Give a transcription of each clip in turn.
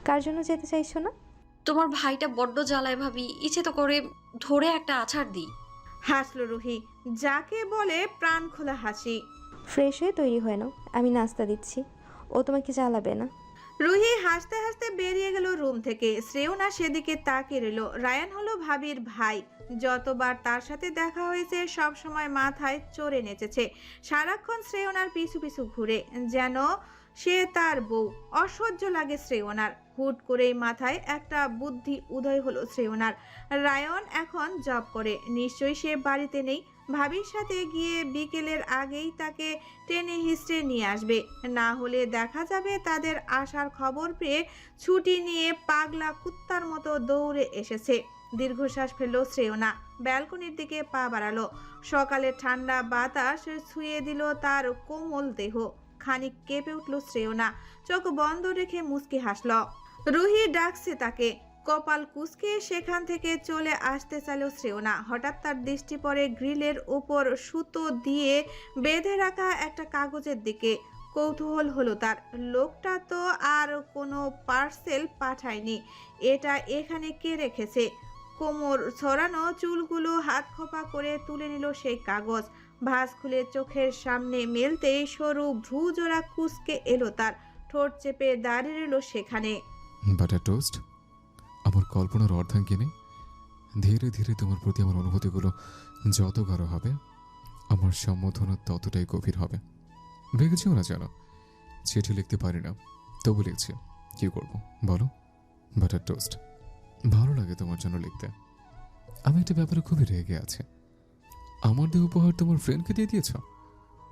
কার জন্য যেতে চাইছো না? তোমার ভাইটা বড্ড জ্বালায় ভাবি, ইচ্ছে তো করে ধরে একটা আছাড় দিই। হাসলো রুহি, যাকে বলে প্রাণ খোলা হাসি। ফ্রেশ হয়ে তৈরি হয়ে নাও, আমি নাস্তা দিচ্ছি। ও তোমাকে জ্বালাবে না। রুহি হাসতে হাসতে বেরিয়ে গেল রুম থেকে। শ্রেয়না সেদিকে তাকিয়ে রইল। রায়ান হলো ভাবির ভাই। যতবার তার সাথে দেখা হয়েছে সব সময় মাথায় চড়ে নেচেছে। সারাক্ষণ শ্রেয়নার পিছু পিছু ঘুরে, যেন সে তার বউ। অসহ্য লাগে শ্রেয়নার। হুট করেই মাথায় একটা বুদ্ধি উদয় হলো শ্রেয়নার। রায়ন এখন জব করে, নিশ্চয়ই সে বাড়িতে নেই। ভাবির সাথে গিয়ে বিকেলের আগেই তাকে টেনে হিস্ট্রে নিয়ে আসবে, না হলে দেখা যাবে তাদের আসার খবর পেয়ে ছুটি নিয়ে পাগলা কুত্তার মতো দৌড়ে এসেছে। দীর্ঘশ্বাস ফেলল শ্রেয়না, ব্যালকনির দিকে পা বাড়ালো। সকালের ঠান্ডা বাতাস ছুঁয়ে দিল তার কোমল দেহ। খানিক কেঁপে উঠল শ্রেয়না, চোখ বন্ধ রেখে মুচকি হাসল। রুহি ডাকছে তাকে। কপাল কুঁচকে সেখান থেকে চলে আসতে চাইল শ্রেয়না। হঠাৎ তার দৃষ্টি পড়ে গ্রিলের উপর সুতো দিয়ে বেঁধে রাখা একটা কাগজের দিকে। কৌতূহল হলো তার। লোকটা তো আর কোনো পার্সেল পাঠায়নি। এটা এখানে কে রেখেছে? কোমর ছড়ানো চুলগুলো হাত খোপা করে তুলে নিল সেই কাগজ। ভাঁজ খুলে চোখের সামনে মেলতেই সরু ভ্রু জোড়া কুঁচকে এলো তার। ঠোঁট চেপে দাঁড়িয়ে রইল সেখানে। বাটার টোস্ট, আমার কল্পনার অর্ধাঙ্গিনী। ধীরে ধীরে তোমার প্রতি আমার অনুভূতিগুলো যত গাঢ় হবে, আমার সম্বোধনা ততটাই গভীর হবে। রেখেছিও না জানো, চিঠি লিখতে পারি না, তবু লিখছি। কি করব বলো বাটার টোস্ট? ভালো লাগে তোমার জন্য লিখতে। আমি একটা ব্যাপারে খুবই রেগে আছি। আমার দিয়ে উপহার তোমার ফ্রেন্ডকে দিয়ে দিয়েছ।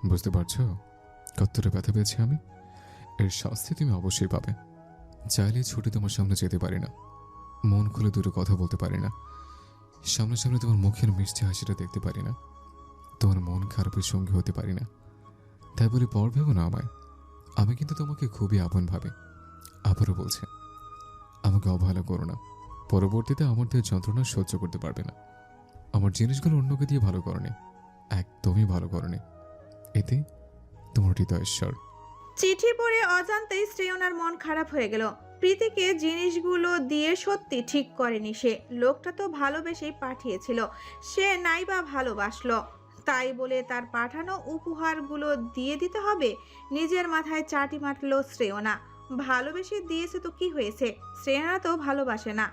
বুঝতে পারছো কতটা ব্যথা পেয়েছি আমি? এর শাস্তি তুমি অবশ্যই পাবে। চাইলে ছুটে তোমার সামনে যেতে পারি না, মন খুলে দুটো কথা বলতে পারি না, সামনে তোমার মুখের মিষ্টি হাসিটা দেখতে পারি না, তোমার মন খারাপের সঙ্গী হতে পারি না। তাই বলে পর ভেবো না আমায়। আমি কিন্তু তোমাকে খুবই আপন ভাবে। আবারও বলছে, আমাকে অবহেলা করো না। পরবর্তীতে আমার দিয়ে যন্ত্রণা সহ্য করতে পারবে না। আমার জিনিসগুলো অন্যকে দিয়ে ভালো করনি, একদমই ভালো করনি। এতে তোমার হৃদয়েশ্বর। চিঠি পড়ে অজান্তেই শ্রেয়নার মন খারাপ হয়ে গেল। প্রীতিকে জিনিসগুলো দিয়ে সত্যি ঠিক করেনি সে। লোকটা তো ভালোবেসেই পাঠিয়েছিল, সে নাইবা ভালোবাসলো, তাই বলে তার পাঠানো উপহারগুলো দিয়ে দিতে হবে? নিজের মাথায় চাটি মারল শ্রেয়না। ভালোবেসে দিয়েছে তো কি হয়েছে? শ্রেয়না তো ভালোবাসে না।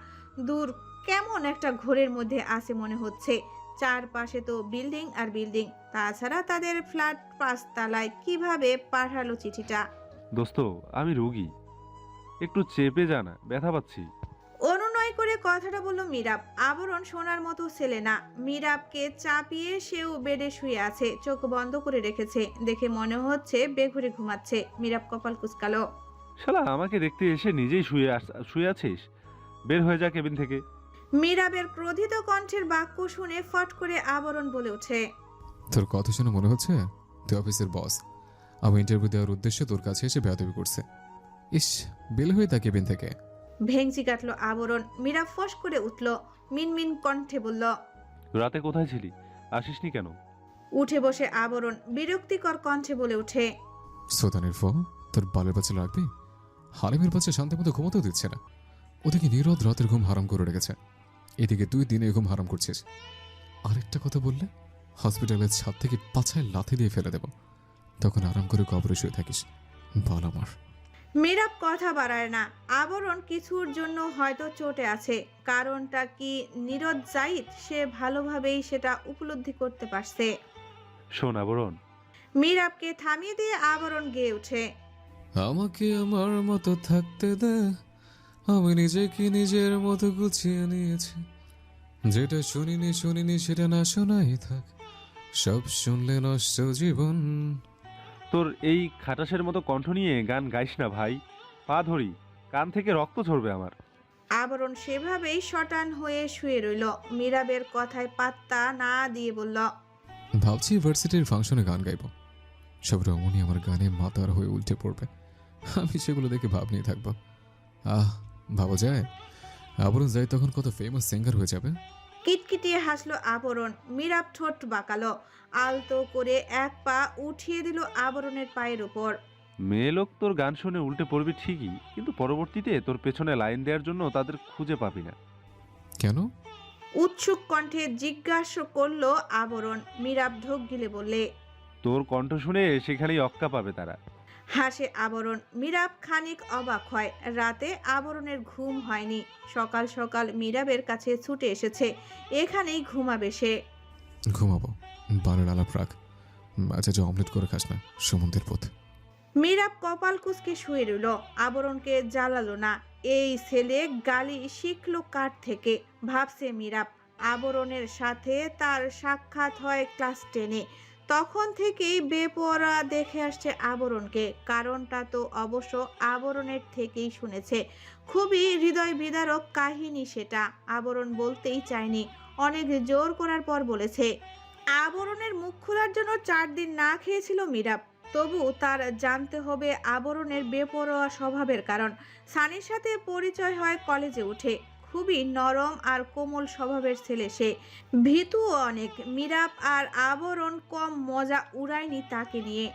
দূর, কেমন একটা ঘোরের মধ্যে আছে মনে হচ্ছে। চারপাশে তো বিল্ডিং আর বিল্ডিং। তাছাড়া তাদের ফ্ল্যাট 5 তলায়। কিভাবে পাঠালো চিঠিটা? দোস্ত, আমি রোগী, একটু চেপে জানা, ব্যথা পাচ্ছি। অনুনয় করে কথাটা বলল মীরাব। আবরণ শোনার মতো ছেলে না। মীরাবকে চাপিয়ে সেও বেডে শুয়ে আছে, চোখ বন্ধ করে রেখেছে। দেখে মনে হচ্ছে বেঘুরে ঘুমাচ্ছে। মীরাব কপাল কুঁচকালো। শালা, আমাকে দেখতে এসে নিজেই শুয়ে আছিস? বের হয়ে যা কেবিন থেকে। মীরাবের ক্রোধিত কণ্ঠের বাক্য শুনে ফট করে আবরণ বলে ওঠে, তোর কথা শুনে মনে হচ্ছে তুই অফিসের বস। আমি ইন্টারভিউ দেওয়ার উদ্দেশ্যে তোর কাছে এসে বেয়াদবি করছে। ইস, বেল হয়ে তা কেবিন থেকে। ভেংচি কাটলো আবরণ। মীরাব ফস করে উঠল, মিনমিন কণ্ঠে বলল, রাতে কোথায় ছিলি? আসিসনি কেন? উঠে বসে আবরণ বিরক্তিকর কণ্ঠে বলে ওঠে, সোতানের ফো, তোর বালের বাচ্চা লাগবে। হালিমের বাচ্চা শান্তি মতো ঘুমোতেও দিচ্ছে না। ওদিকে নীরদ রাতের ঘুম হারাম করে রেখেছে, এদিকে তুই দিনে ঘুম হারাম করছিস। আরেকটা কথা বললে হসপিটালের ছাদ থেকে পাছায় লাথি দিয়ে ফেলে দেব, তখন আরাম করে কবরে শুয়ে থাকিস। বল আমার। মীরাব কথা বাড়ায় না। আবরণ কিছুর জন্য হয়তো চটে আছে। কারণটা কি নীরদ জাহিদ? সে ভালোভাবেই সেটা উপলব্ধি করতে পারছে। শোন আবরণ, মীরাবকে থামিয়ে দিয়ে আবরণ গেয়ে ওঠে, আমাকে আমার মতো থাকতে দে, আমি নিজেকে নিজের মতো গুছিয়ে নিয়েছি। যেটা শুনিনি সেটা না শোনাই থাক, সব শুনলে নষ্ট জীবন। তোর এই খাটাসের মতো কণ্ঠ নিয়ে গান গাইস না ভাই। পা ধরি, কান থেকে রক্ত ঝরবে আমার। আবরণ সেভাবেই শটান হয়ে শুয়ে রইল। মীরাবের কথায় পাত্তা না দিয়ে বলল, ভাবছি ইউনিভার্সিটির ফাংশনে গান গাইব। সব রমণী আমার গানে মাতার হয়ে উল্টে পড়বে, আমি সেগুলো দেখে ভাব নিয়ে থাকবো। ভাবা যায় আবরণ যাই তখন কত ফেমাস সিঙ্গার হয়ে যাবে। কিটকিটিয়ে হাসলো আবরণ। মীরাব ঠোঁট বাঁকালো। আলতো করে এক পা উঠিয়ে দিল আবরণের পায়ের উপর। মেয়ে লোক তোর গান শুনে উল্টে পড়বি ঠিকই, কিন্তু পরবর্তীতে তোর পেছনে লাইন দেওয়ার জন্য তাদের খুঁজে পাবি না। কেন? উৎসুক কণ্ঠে জিজ্ঞাসা করলো আবরণ। মীরাব ঢোক গিলে বললে, তোর কণ্ঠ শুনে সেখানেই অক্কা পাবে তারা। হাসে আবরণ। মীরাব খানিক অবাক হয়। রাতে আবরণের ঘুম হয়নি। সকাল সকাল মীরাবের কাছে ছুটে এসেছে, এখানেই ঘুমাবে সে। ঘুমাবো, বারের আলাপ রাখ। আচ্ছা, যে অমলেট করে খাস না, সমুদ্রের পথ। মীরাব কপাল কুঁচকে শুয়ে রইল। আবরণকে জ্বালালো না। এই ছেলে গালি শিখলো কার থেকে, ভাবছে মীরাব। আবরণের সাথে তার সাক্ষাৎ হয় ক্লাস 10-এ। তখন থেকেই বেপরোয়া দেখে আসছে আবরণকে। কারণটা তো অবশ্য আবরণের থেকেই শুনেছে। খুবই হৃদয় বিদারক কাহিনী সেটা। আবরণ বলতেই চায়নি, অনেক জোর করার পর বলেছে। আবরণের মুখ খোলার জন্য 4 দিন না খেয়েছিল মীরাব। তবু তার জানতে হবে আবরণের বেপরোয়া স্বভাবের কারণ। সানির সাথে পরিচয় হয় কলেজে উঠে। খুবই নরম আর কোমল স্বভাবের ছেলে সে, ভীতুও অনেক। মীরাব আর আবরণ কম মজা উড়ায়নি তাকে নিয়ে।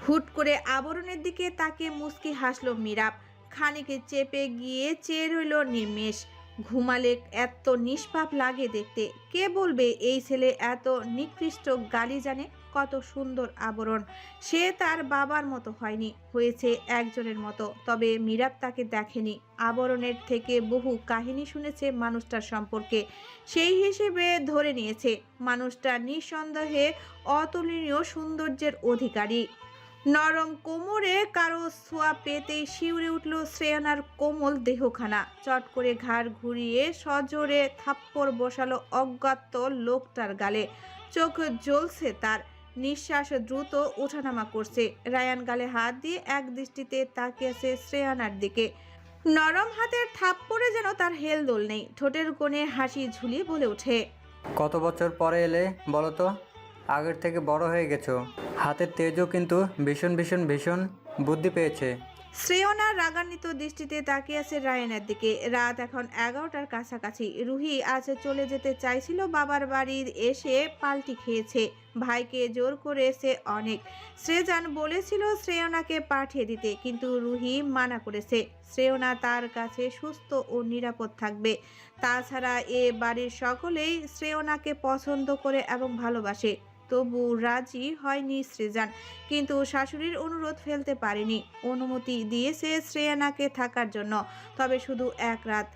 হুট করে আবরণের দিকে তাকে মুচকি হাসলো মীরাব। খানিক চেপে গিয়ে চেয়ে রইল নিমেষ। ঘুমালে এত নিষ্পাপ লাগে দেখতে। কে বলবে এই ছেলে এত নিকৃষ্ট গালি জানে? কত সুন্দর আবরণ। সে তার বাবার মতো হয়নি, হয়েছে একজনের মতো। তবে মীরাব তাকে দেখেনি। আবরণের থেকে বহু কাহিনী শুনেছে মানুষটার সম্পর্কে। সেই হিসেবে ধরে নিয়েছে মানুষটা নিঃসন্দেহে অতুলনীয় সৌন্দর্যের অধিকারী। নরম কোমরে কারো ছোঁয়া পেতেই শিউরে উঠল শ্রেয়ানার কোমল দেহখানা। চট করে ঘাড় ঘুরিয়ে সজোরে থাপ্পড় বসালো অজ্ঞাত লোকটার গালে। চোখ জ্বলছে তার, নিঃশ্বাস দ্রুত ওঠানামা করছে। রায়ান গালে হাত দিয়ে এক দৃষ্টিতে তাকিয়েছে শ্রেয়ানার দিকে। নরম হাতের থাপ্পড়ে যেন তার হেলদোল নেই। ঠোঁটের কোণে হাসি ঝুলিয়ে বলে ওঠে, কত বছর পরে এলে বলো তো? আগের থেকে বড় হয়ে গেছো। হাতের তেজও কিন্তু ভীষণ ভীষণ ভীষণ বুদ্ধি পেয়েছে। শ্রেয়না রাগান্বিত দৃষ্টিতে তাকিয়ে আছে রায়ানের দিকে। রাত এখন 11টার কাছাকাছি। রুহি আজ চলে যেতে চাইছিল বাবার বাড়ি, এসে পাল্টি খেয়েছে। ভাইকে জোর করেছে অনেক। শ্রেজান বলেছিল শ্রেয়নাকে পাঠিয়ে দিতে, কিন্তু রুহি মানা করেছে। শ্রেয়না তার কাছে সুস্থ ও নিরাপদ থাকবে। তাছাড়া এ বাড়ির সকলেই শ্রেয়নাকে পছন্দ করে এবং ভালোবাসে। তবু রাজি হয়নি শ্রেজান, কিন্তু শাশুড়ির অনুরোধ ফেলতে পারেনি। অনুমতি দিয়েছে শ্রেয়ানাকে থাকার জন্য, তবে শুধু 1 রাত,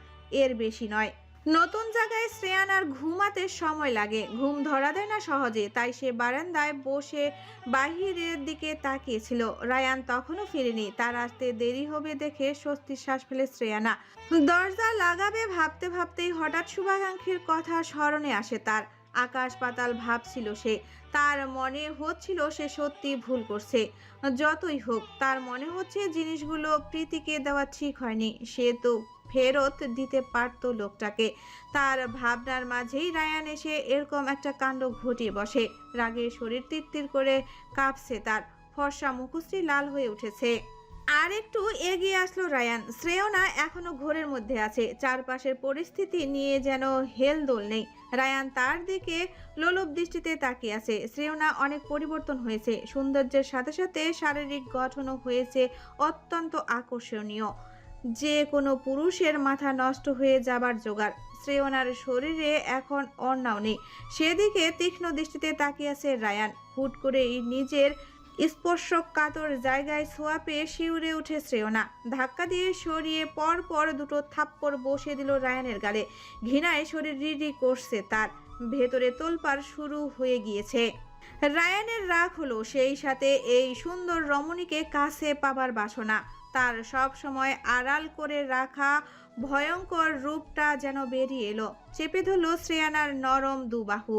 এর বেশি নয়। নতুন জায়গায় শ্রেয়ানার ঘুমাতে সময় লাগে, ঘুম ধরা দেয় না সহজে। তাই সে বারান্দায় বসে বাহিরের দিকে তাকিয়েছিল। রায়ান তখনও ফিরেনি। তার আসতে দেরি হবে দেখে স্বস্তির শ্বাস ফেলে শ্রেয়ানা। দরজা লাগাবে ভাবতে ভাবতেই হঠাৎ শুভাকাঙ্ক্ষীর কথা স্মরণে আসে তার। আকাশ পাতাল ভাবছিল সে। তার মনে হচ্ছিল সে সত্যি ভুল করছে। যতই হোক, তার মনে হচ্ছে জিনিসগুলো প্রীতিকে দেওয়া ঠিক হয়নি। সে তো ফেরত দিতে পারত লোকটাকে। তার ভাবনার মাঝেই রায়ান এসে এরকম একটা কাণ্ড ঘটিয়ে বসে। রাগে শরীর তিরতির করে কাঁপছে তার। ফর্সা মুখশ্রী লাল হয়ে উঠেছে। আর একটু এগিয়ে আসলো রায়ান। শ্রেয়না এখনো ঘোরের মধ্যে আছে। চারপাশের পরিস্থিতি নিয়ে যেন হেলদোল নেই। রায়ান তার দিকে লোলুপ দৃষ্টিতে তাকিয়ে আছে। শ্রেয়না অনেক পরিবর্তন হয়েছে। সৌন্দর্যের সাথে সাথে শারীরিক গঠনও হয়েছে অত্যন্ত আকর্ষণীয়। যে কোনো পুরুষের মাথা নষ্ট হয়ে যাবার জোগাড়। শ্রেয়নার শরীরে এখন অন্যাও নেই। সেদিকে তীক্ষ্ণ দৃষ্টিতে তাকিয়ে আছে রায়ান। হুট করেই নিজের স্পর্শকাতর জায়গায় ছোঁয়া পেয়ে শিউরে উঠে শ্রেয়না। ধাক্কা দিয়ে সরিয়ে পর পর দুটো থাপ্পড় বসিয়ে দিল রায়ানের গালে। ঘৃণায় শরীর রিরি করছে তার। ভেতরে তোলপাড় শুরু হয়ে গিয়েছে। রায়ানের রাগ হলো, সেই সাথে এই সুন্দর রমণীকে কাছে পাবার বাসনা। তার সব সময় আড়াল করে রাখা ভয়ঙ্কর রূপটা যেন বেরিয়ে এলো। চেপে ধরলো শ্রেয়ানার নরম দুবাহু।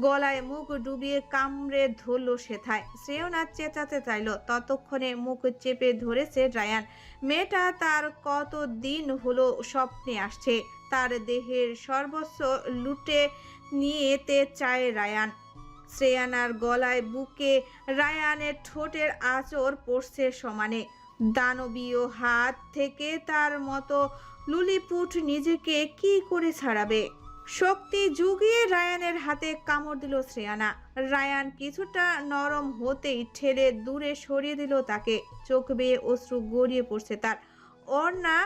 গলায় মুখ ডুবিয়ে কামড়ে ধরলো সেথায়। শ্রেয়না চেঁচাতে চাইল, ততক্ষণে মুখ চেপে ধরেছে রায়ান। মেয়েটা তার কত দিন হলো স্বপ্নে আসছে। তার দেহের সর্বস্ব লুটে নিতে চায় রায়ান। শ্রেয়ানার গলায়, বুকে রায়ানের ঠোঁটের আঁচড় পড়ছে সমানে। দানবীয় হাত থেকে তার মতো লুলিপুট নিজেকে কি করে ছাড়াবে? শক্তি জুগিয়ে রায়ানের হাতে কামড় দিল শ্রেয়ানা। রায়ান কিছুটা নরম হতেই ঠেলে দূরে সরিয়ে দিল তাকে। চোখ বেয়ে অশ্রু গড়িয়ে পড়ছে তার। ওড়না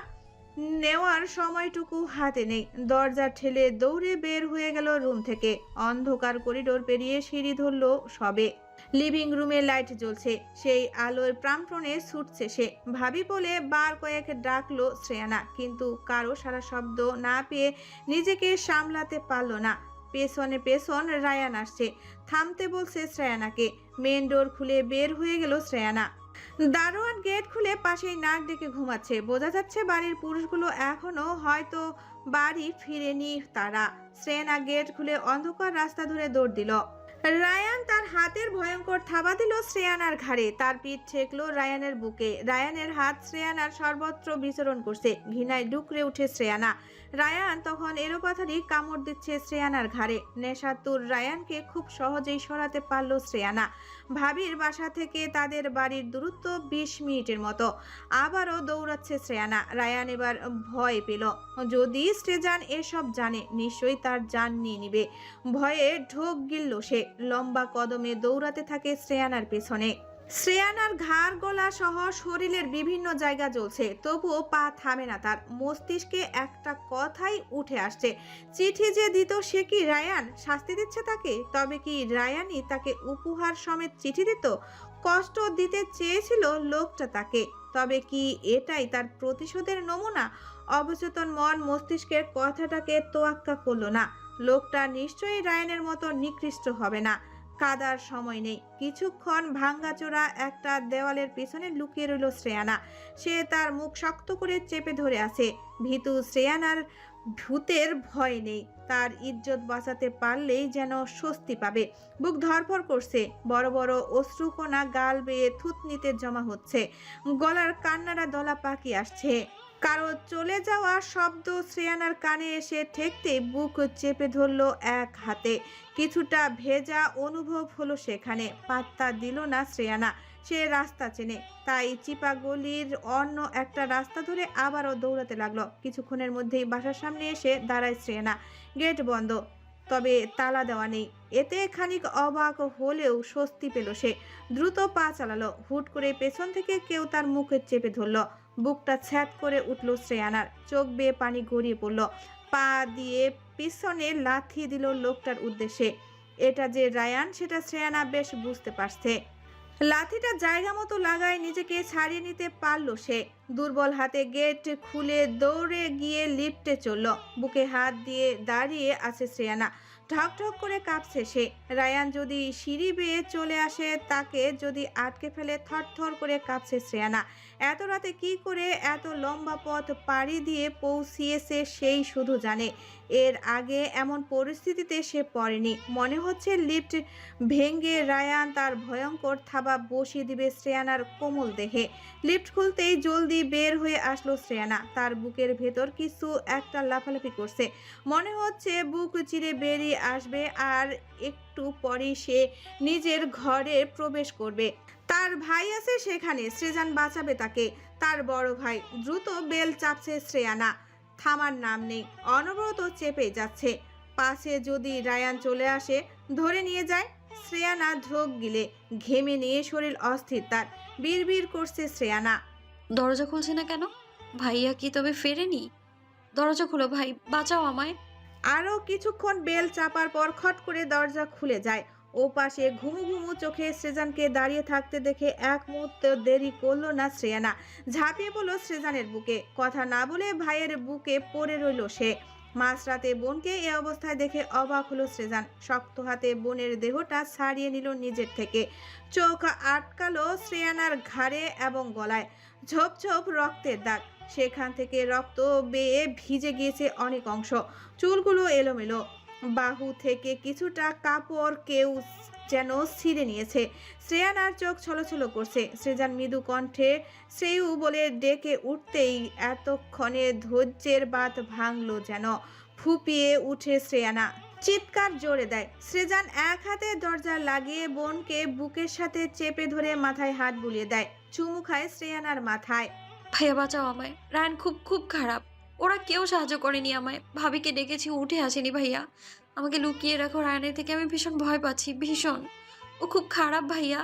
নেওয়ার সময়টুকু হাতে নেই। দরজা ঠেলে দৌড়ে বের হয়ে গেল রুম থেকে। অন্ধকার করিডোর পেরিয়ে সিঁড়ি ধরল সবে। লিভিং রুমে লাইট জ্বলছে, সেই আলোয় প্রাণপণে ছুটছে সে। ভাবি বলে বার কয়েক ডাকলো শ্রেয়ানা, কিন্তু কারো সারা শব্দ না পেয়ে নিজেকে সামলাতে পারল না। পেছনে পেছন রায়ান আসছে, থামতে বলছে শ্রেয়ানাকে। মেন ডোর খুলে বের হয়ে গেল শ্রেয়ানা। দারোয়ান গেট খুলে পাশেই নাক ডেকে ঘুমাচ্ছে। বোঝা যাচ্ছে বাড়ির পুরুষগুলো এখনো হয়তো বাড়ি ফিরেনি তারা। শ্রেয়ানা গেট খুলে অন্ধকার রাস্তা ধরে দৌড় দিল। রায়ান তার হাতের ভয়ঙ্কর থাবা দিল শ্রেয়ানার ঘাড়ে। তার পিঠ ঠেকলো রায়ানের বুকে। রায়ানের হাত শ্রেয়ানার সর্বত্র বিচরণ করছে। ঘৃণায় ডুকরে উঠে শ্রেয়ানা। রায়ান তখন এলোপাথারি কামড় দিচ্ছে শ্রেয়ানার ঘাড়ে। নেশাতুর রায়ানকে খুব সহজেই সরাতে পারল শ্রেয়ানা। ভাবির বাসা থেকে তাদের বাড়ির দূরত্ব 20 মিনিটের মতো। আবারও দৌড়াচ্ছে শ্রেয়ানা। রায়ান এবার ভয় পেল। যদি শ্রেজান এসব জানে, নিশ্চয়ই তার জান নিয়ে নিবে। ভয়ে ঢোক গিলল সে। লম্বা কদমে দৌড়াতে থাকে শ্রেয়ানার পেছনে। শ্রেয়ানার ঘাড় গলা সহ শরীরের বিভিন্ন জায়গা জ্বলছে, তবুও পা থামে না তার। মস্তিষ্কে একটা কথাই উঠে আসছে, চিঠি যে দিত সে কি রায়ান? শাস্তি দিচ্ছে তাকে? তবে কি রায়ানই তাকে উপহার সমেত চিঠি দিত? কষ্ট দিতে চেয়েছিল লোকটা তাকে, তবে কি এটাই তার প্রতিশোধের নমুনা? অবচেতন মন মস্তিষ্কের কথাটাকে তোয়াক্কা করল না। লোকটা নিশ্চয়ই রায়ানের মতো নিকৃষ্ট হবে না। কাদার সময় নেই। কিছুক্ষণ ভাঙ্গাচোরা একটা দেওয়ালের পিছনে লুকিয়ে রইল শ্রেয়ানা। সে তার মুখ শক্ত করে চেপে ধরে আছে। ভীতু শ্রেয়ানার ভূতের ভয় নেই। তার ইজ্জত বাঁচাতে পারলেই যেন স্বস্তি পাবে। বুক ধরফর করছে। বড় বড় অশ্রুকণা গাল বেয়ে থুতনিতে জমা হচ্ছে। গলার কান্নারা দলা পাকি আসছে। কারো চলে যাওয়া শব্দ শ্রেয়ানার কানে এসে ঠেকতে বুক চেপে ধরল এক হাতে। কিছুটা ভেজা অনুভব হলো সেখানে। পাত্তা দিল না শ্রেয়ানা। সে রাস্তা চেনে, তাই চিপা গলির অন্য একটা রাস্তা ধরে আবারও দৌড়াতে লাগলো। কিছুক্ষণের মধ্যেই বাসার সামনে এসে দাঁড়ায় শ্রেয়ানা। গেট বন্ধ, তবে তালা দেওয়া নেই। এতে খানিক অবাক হলেও স্বস্তি পেল সে। দ্রুত পা চালালো। হুট করে পেছন থেকে কেউ তার মুখে চেপে ধরলো। বুকটা ছ্যাদ করে উঠল শ্রেয়ানার। চোখ বেয়ে পানি গড়িয়ে পড়ল। পা দিয়ে পিছনে লাথি দিল লোকটার উদ্দেশ্যে। এটা যে রায়ান সেটা শ্রেয়ানা বেশ বুঝতে পারছে। লাথিটা জায়গা মতো লাগায় নিজেকে ছাড়িয়ে নিতে পারল সে। দুর্বল হাতে গেট খুলে দৌড়ে গিয়ে লিফটে চলল। বুকে হাত দিয়ে দাঁড়িয়ে আছে শ্রেয়ানা। ঠক ঠক করে কাঁপছে সে। রায়ান যদি সিঁড়ি বেয়ে চলে আসে, তাকে যদি আটকে ফেলে, থরথর করে কাঁপছে শ্রেয়ানা। এত রাতে কি করে এত লম্বা পথ পাড়ি দিয়ে পৌঁছিয়েছে সেই শুধু জানে। এর আগে এমন পরিস্থিতিতে সে পড়েনি। মনে হচ্ছে লিফট ভেঙে রায়ান তার ভয়ঙ্কর থাবা বসিয়ে দিবে শ্রেয়ানার কোমল দেহে। লিফট খুলতেই জলদি বের হয়ে আসলো শ্রেয়ানা। তার বুকের ভেতর কিছু একটা লাফালাফি করছে। মনে হচ্ছে বুক চিরে বেরিয়ে আসবে, আর একটু পরেই সে নিজের ঘরে প্রবেশ করবে। তার ভাই আছে সেখানে, শ্রেজান বাঁচাবে তাকে। তার বড় ভাই। দ্রুত বেল চাপছে শ্রেয়ানা। থামার নাম নেই, অনবরত চেপে যাচ্ছে। পাশে যদি রায়ান চলে আসে, ধরে নিয়ে যায়। শ্রেয়ানা ঢোক গিলে। ঘেমে নিয়ে শরীর অস্থির তার। বিড়বিড় করছে শ্রেয়ানা। দরজা খুলছে না কেন? ভাইয়া কি তবে ফেরেনি? দরজা খুলো ভাই, বাঁচাও আমায়। আরও কিছুক্ষণ বেল চাপার পর খট করে দরজা খুলে যায়। ও পাশে ঘুমু ঘুমু চোখে শ্রেজানকে দাঁড়িয়ে থাকতে দেখে এক মুহূর্ত দেরি করলো না শ্রেয়ানা। ঝাঁপিয়ে পড়লো শ্রেজানের বুকে। কথা না বলে ভাইয়ের বুকে পড়ে রইল সে। মাঝরাতে বোনকে এ অবস্থায় দেখে অবাক হলো শ্রেজান। শক্ত হাতে বোনের দেহটা ছাড়িয়ে নিল নিজের থেকে। চোখ আটকালো শ্রেয়ানার ঘাড়ে এবং গলায়। ঝোপ ঝোপ রক্তের দাগ। সেখান থেকে রক্ত বেয়ে ভিজে গিয়েছে অনেক অংশ। চুলগুলো এলোমেলো। বাহু থেকে কিছুটা কাপড় কেউ যেন ছিঁড়ে নিয়েছে। শ্রেয়ানার চোখ ছলছল করছে। শ্রেজান মৃদু কণ্ঠে শ্রেয়ু বলে ডেকে উঠতেই এতক্ষণে ধৈর্যের বাঁধ ভাঙলো যেন। ফুপিয়ে উঠে শ্রেয়ানা, চিৎকার জোরে দেয়। শ্রেজান এক হাতে দরজা লাগিয়ে বোনকে বুকের সাথে চেপে ধরে মাথায় হাত বুলিয়ে দেয়। চুমু খায় শ্রেয়ানার মাথায়। ভাইয়া বাঁচাও আমায়, রায়ান খুব খুব খারাপ। ওরা কেউ সাহায্য করেনি আমায়। ভাবিকে ডেকেছি, উঠে আসেনি ভাইয়া। আমাকে লুকিয়ে রাখো রায়ানের থেকে, আমি ভীষণ ভয় পাচ্ছি, ভীষণ। ও খুব খারাপ ভাইয়া।